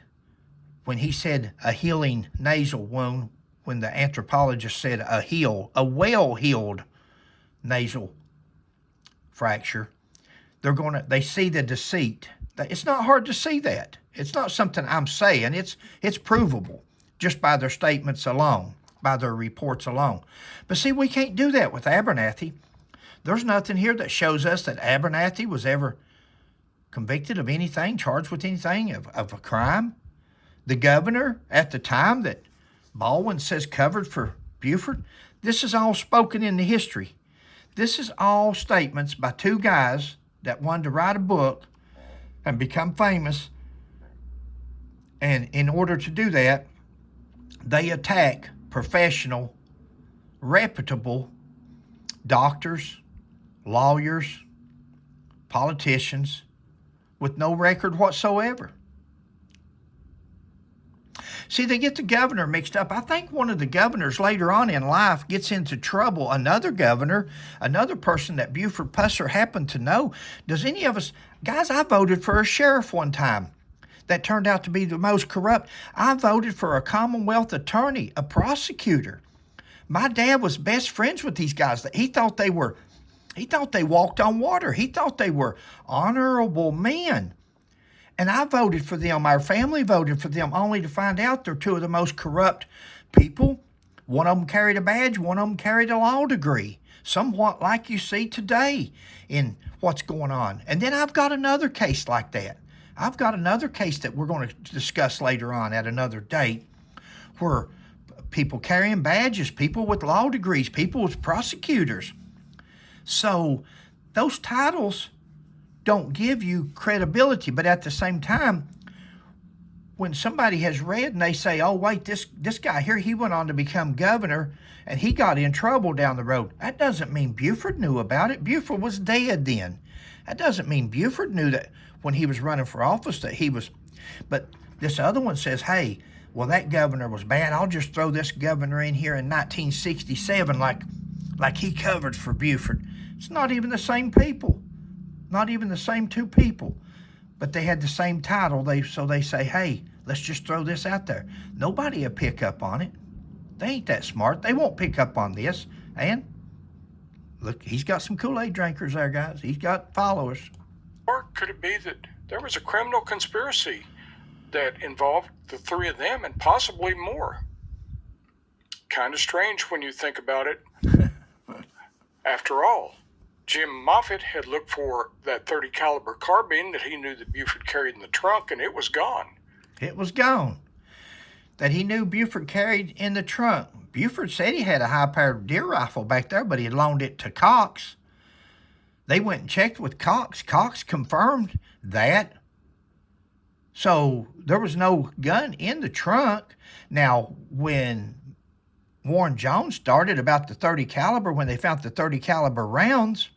when he said a healing nasal wound, when the anthropologist said a well-healed nasal fracture, they see the deceit. It's not hard to see that. It's not something I'm saying. It's provable just by their statements alone, by their reports alone. But see, we can't do that with Abernathy. There's nothing here that shows us that Abernathy was ever convicted of anything, charged with anything of a crime. The governor at the time that Baldwin says covered for Buford, this is all spoken into history. This is all statements by two guys that wanted to write a book and become famous. And in order to do that, they attack professional, reputable doctors, lawyers, politicians with no record whatsoever. See, they get the governor mixed up. I think one of the governors later on in life gets into trouble. Another governor, another person that Buford Pusser happened to know. Does any of us, guys, I voted for a sheriff one time that turned out to be the most corrupt. I voted for a Commonwealth attorney, a prosecutor. My dad was best friends with these guys. He thought they walked on water. He thought they were honorable men. And I voted for them. Our family voted for them, only to find out they're two of the most corrupt people. One of them carried a badge. One of them carried a law degree. Somewhat like you see today in what's going on. And then I've got another case like that. I've got another case that we're going to discuss later on at another date, where people carrying badges, people with law degrees, people with prosecutors. So those titles don't give you credibility, but at the same time, when somebody has read and they say, oh, wait, this guy here, he went on to become governor and he got in trouble down the road. That doesn't mean Buford knew about it. Buford was dead then. That doesn't mean Buford knew that when he was running for office that he was. But this other one says, hey, well, that governor was bad. I'll just throw this governor in here in 1967 like he covered for Buford. It's not even the same people. Not even the same two people, but they had the same title. So they say, hey, let's just throw this out there. Nobody will pick up on it. They ain't that smart. They won't pick up on this. And look, he's got some Kool-Aid drinkers there, guys. He's got followers.
Or could it be that there was a criminal conspiracy that involved the three of them and possibly more. Kind of strange when you think about it. After all, Jim Moffitt had looked for that .30 caliber carbine that he knew that Buford carried in the trunk, and it was gone.
It was gone. That he knew Buford carried in the trunk. Buford said he had a high-powered deer rifle back there, but he had loaned it to Cox. They went and checked with Cox. Cox confirmed that. So there was no gun in the trunk. Now, when Warren Jones started about the .30 caliber, when they found the .30 caliber rounds,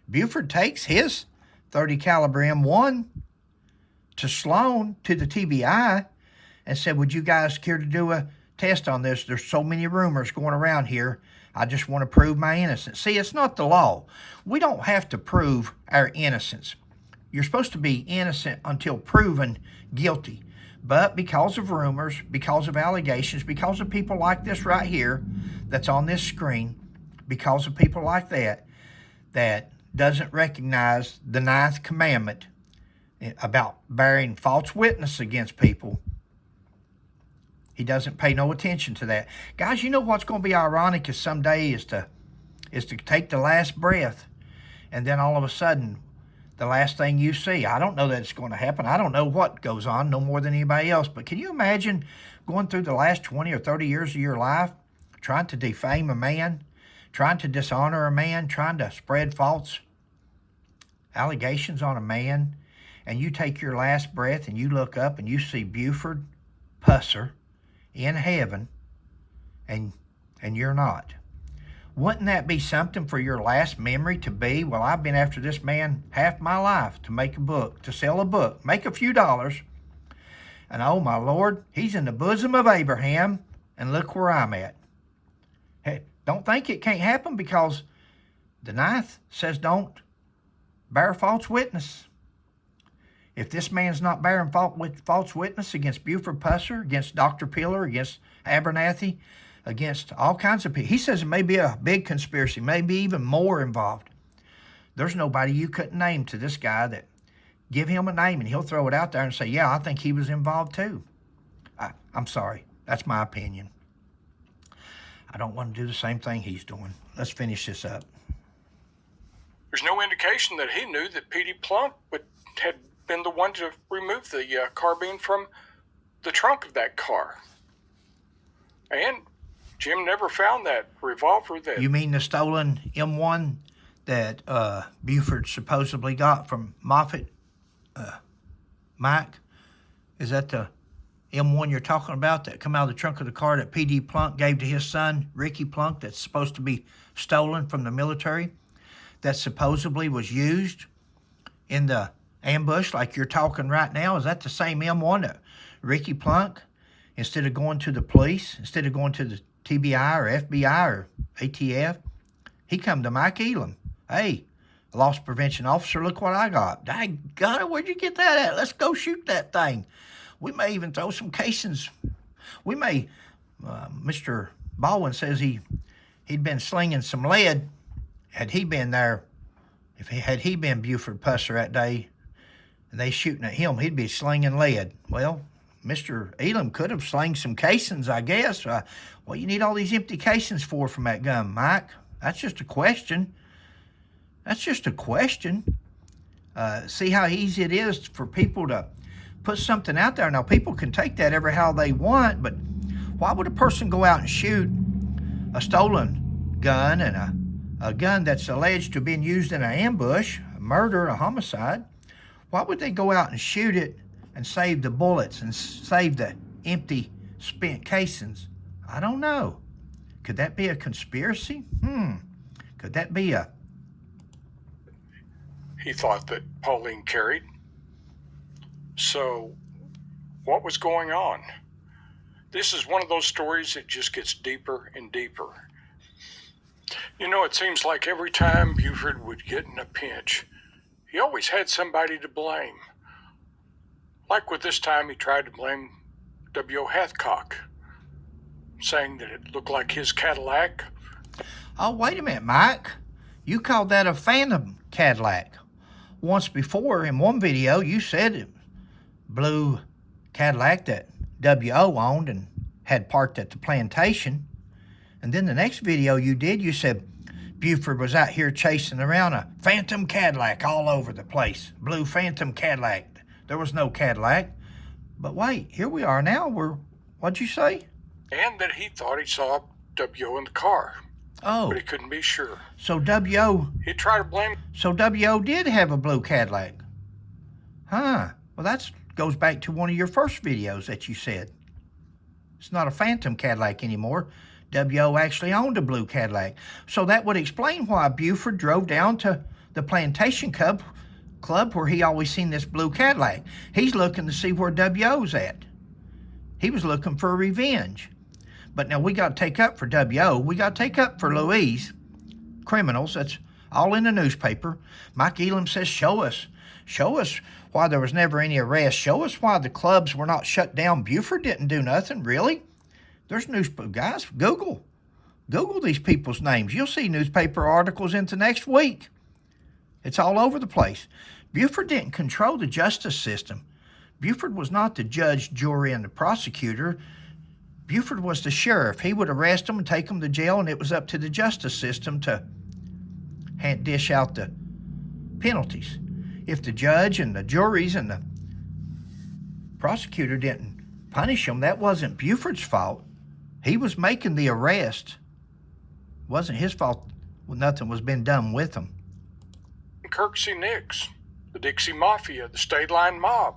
Buford takes his .30 caliber M1 to Sloan, to the TBI, and said, would you guys care to do a test on this? There's so many rumors going around here. I just want to prove my innocence. See, it's not the law. We don't have to prove our innocence. You're supposed to be innocent until proven guilty. But because of rumors, because of allegations, because of people like this right here that's on this screen, because of people like that, that doesn't recognize the 9th commandment about bearing false witness against people, he doesn't pay no attention to that. Guys, you know what's going to be ironic is someday is to take the last breath, and then all of a sudden, the last thing you see, I don't know that it's going to happen. I don't know what goes on no more than anybody else. But can you imagine going through the last 20 or 30 years of your life, trying to defame a man, trying to dishonor a man, trying to spread false allegations on a man, and you take your last breath and you look up and you see Buford Pusser in heaven, and you're not? Wouldn't that be something for your last memory to be? Well, I've been after this man half my life to make a book, to sell a book, make a few dollars, and oh my Lord, he's in the bosom of Abraham, and look where I'm at. Hey, don't think it can't happen, because the 9th says don't bear false witness. If this man's not bearing false witness against Buford Pusser, against Dr. Pillar, against Abernathy, against all kinds of people, he says it may be a big conspiracy, maybe even more involved. There's nobody you couldn't name to this guy that give him a name and he'll throw it out there and say, yeah, I think he was involved too. I'm sorry. That's my opinion. I don't want to do the same thing he's doing. Let's finish this up.
There's no indication that he knew that Petey Plunk had been the one to remove the carbine from the trunk of that car. And Jim never found that revolver that...
You mean the stolen M1 that Buford supposedly got from Moffitt? Mike? Is that the M1 you're talking about that come out of the trunk of the car that P.D. Plunk gave to his son, Ricky Plunk, that's supposed to be stolen from the military, that supposedly was used in the ambush like you're talking right now? Is that the same M1 that Ricky Plunk, instead of going to the police, instead of going to the TBI or FBI or ATF, he come to Mike Elam? Hey, loss prevention officer, look what I got. Daggone it, where'd you get that at? Let's go shoot that thing. We may even throw some casings. We may, Mr. Baldwin says he'd been slinging some lead. Had he been there, had he been Buford Pusser that day, and they shooting at him, he'd be slinging lead. Well, Mr. Elam could have slung some casings, I guess. What you need all these empty casings for from that gun, Mike? That's just a question. That's just a question. See how easy it is for people to put something out there. Now, people can take that every how they want, but why would a person go out and shoot a stolen gun and a gun that's alleged to have been used in an ambush, a murder, a homicide? Why would they go out and shoot it and save the bullets and save the empty, spent casings? I don't know. Could that be a conspiracy? Could that be a...
He thought that Pauline carried. So, what was going on? This is one of those stories that just gets deeper and deeper. You know, it seems like every time Buford would get in a pinch, he always had somebody to blame. Like with this time, he tried to blame W.O. Hathcock, saying that it looked like his Cadillac.
Oh, wait a minute, Mike. You called that a Phantom Cadillac. Once before, in one video, you said it blue Cadillac that W.O. owned and had parked at the plantation. And then the next video you did, you said Buford was out here chasing around a phantom Cadillac all over the place. Blue phantom Cadillac. There was no Cadillac. But wait, here we are now. What'd you say?
And that he thought he saw W.O. in the car,
Oh,
but he couldn't be sure.
so W.O.
He tried to blame.
So W.O. did have a blue Cadillac. Huh. Well, that goes back to one of your first videos that you said. It's not a phantom Cadillac anymore. W.O. actually owned a blue Cadillac. So that would explain why Buford drove down to the Plantation Club where he always seen this blue Cadillac. He's looking to see where W.O.'s at. He was looking for revenge. But now we got to take up for W.O. We got to take up for Louise. Criminals, that's all in the newspaper. Mike Elam says, show us why there was never any arrest. Show us why the clubs were not shut down. Buford didn't do nothing, really. There's newspaper guys. Google these people's names. You'll see newspaper articles into next week. It's all over the place. Buford didn't control the justice system. Buford was not the judge, jury, and the prosecutor. Buford was the sheriff. He would arrest them and take them to jail, and it was up to the justice system to dish out the penalties. If the judge and the juries and the prosecutor didn't punish them, that wasn't Buford's fault. He was making the arrest. It wasn't his fault when nothing was being done with him.
Kirksey Nicks, the Dixie Mafia, the State Line Mob,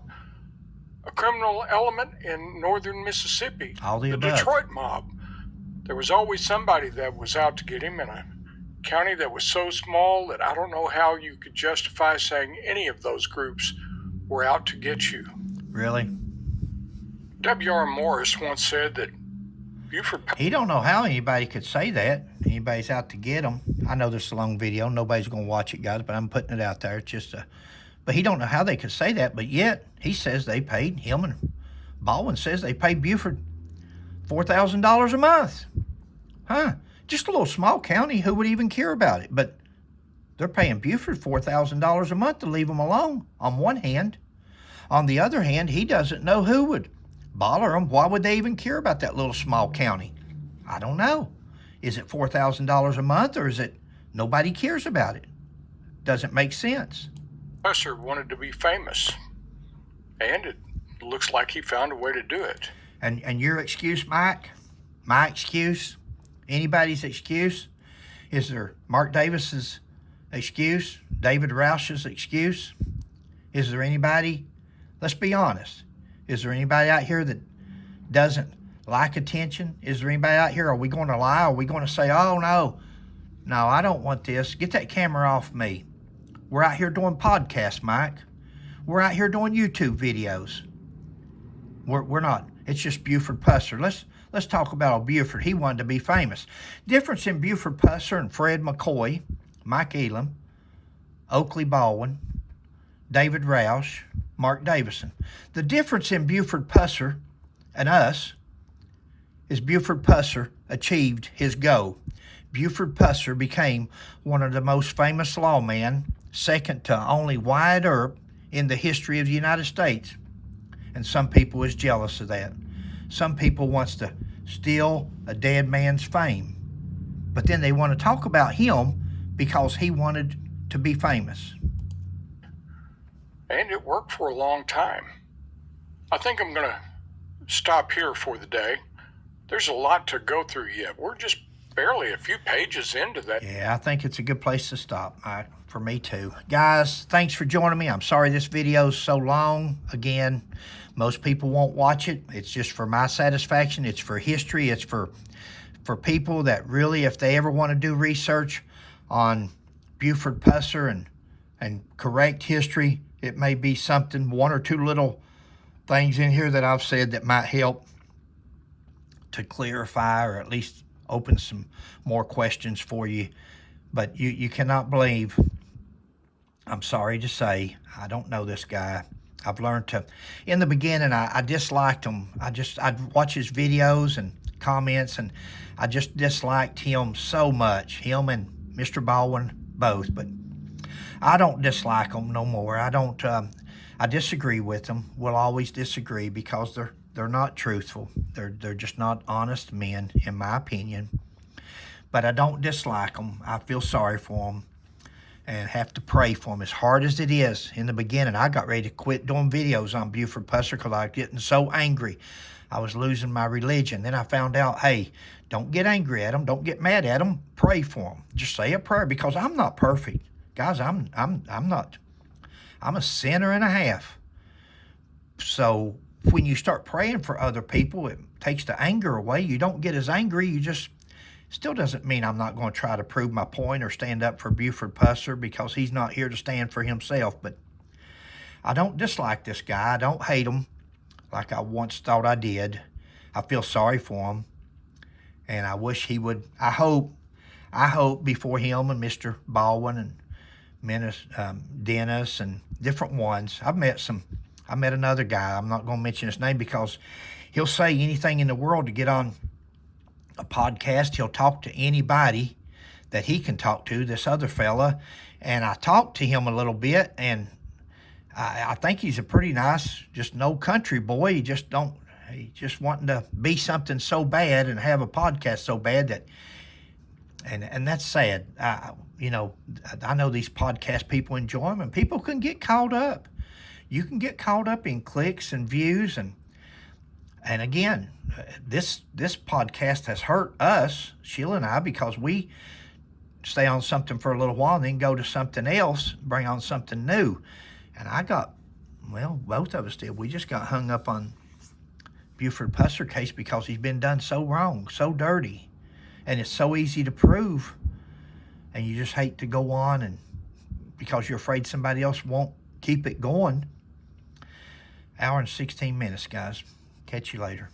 a criminal element in northern Mississippi,
All the above.
Detroit Mob. There was always somebody that was out to get him in a county that was so small that I don't know how you could justify saying any of those groups were out to get you.
Really?
W.R. Morris once said that Buford...
He don't know how anybody could say that. Anybody's out to get him. I know this is a long video. Nobody's going to watch it, guys, but I'm putting it out there. It's just a... But he don't know how they could say that, but yet he says they paid him, and Baldwin says they paid Buford $4,000 a month. Huh? Just a little small county. Who would even care about it? But they're paying Buford $4,000 a month to leave him alone, on one hand. On the other hand, he doesn't know who would bother him. Why would they even care about that little small county? I don't know. Is it $4,000 a month, or is it nobody cares about it? Doesn't make sense.
Professor wanted to be famous, and it looks like he found a way to do it.
And your excuse, Mike? My excuse? Anybody's excuse? Is there Mark Davis's excuse? David Roush's excuse? Is there anybody? Let's be honest. Is there anybody out here that doesn't like attention? Is there anybody out here? Are we going to lie? Are we going to say, oh, no, I don't want this. Get that camera off me. We're out here doing podcasts, Mike. We're out here doing YouTube videos. We're not. It's just Buford Pusser. Let's talk about old Buford. He wanted to be famous. Difference in Buford Pusser and Fred McCoy, Mike Elam, Oakley Baldwin, David Roush, Mark Davison. The difference in Buford Pusser and us is Buford Pusser achieved his goal. Buford Pusser became one of the most famous lawmen, second to only Wyatt Earp in the history of the United States. And some people is jealous of that. Some people wants to steal a dead man's fame. But then they want to talk about him because he wanted to be famous.
And it worked for a long time. I think I'm going to stop here for the day. There's a lot to go through yet. We're just barely a few pages into that.
Yeah, I think it's a good place to stop, Mike. For me too. Guys, thanks for joining me. I'm sorry this video is so long. Again, most people won't watch it. It's just for my satisfaction. It's for history. It's for people that really, if they ever want to do research on Buford Pusser and correct history, it may be something, one or two little things in here that I've said that might help to clarify or at least open some more questions for you. But you cannot believe, I'm sorry to say, I don't know this guy. I've learned to, in the beginning, I disliked him. I'd watch his videos and comments, and I just disliked him so much, him and Mr. Baldwin both. But I don't dislike them no more. I I disagree with them. We'll always disagree because they're not truthful. They're just not honest men, in my opinion. But I don't dislike them. I feel sorry for them and have to pray for them. As hard as it is in the beginning, I got ready to quit doing videos on Buford Pusser because I was getting so angry. I was losing my religion. Then I found out, hey, don't get angry at them. Don't get mad at them. Pray for them. Just say a prayer, because I'm not perfect. Guys, I'm not. I'm a sinner and a half. So when you start praying for other people, it takes the anger away. You don't get as angry. You just, still doesn't mean I'm not going to try to prove my point or stand up for Buford Pusser, because he's not here to stand for himself. But I don't dislike this guy. I don't hate him like I once thought I did. I feel sorry for him. And I wish he would, I hope before him and Mr. Baldwin and Dennis and different ones, I met another guy. I'm not going to mention his name because he'll say anything in the world to get on a podcast. He'll talk to anybody that he can talk to, this other fella. And I talked to him a little bit, and I think he's a pretty nice, just no country boy. He's just wanting to be something so bad and have a podcast so bad that, and that's sad. I know these podcast people enjoy them, and people can get caught up. You can get caught up in clicks and views, and again, this podcast has hurt us, Sheila and I, because we stay on something for a little while and then go to something else, bring on something new. And both of us did. We just got hung up on Buford Pusser case because he's been done so wrong, so dirty, and it's so easy to prove. And you just hate to go on, and because you're afraid somebody else won't keep it going. Hour and 16 minutes, guys. Catch you later.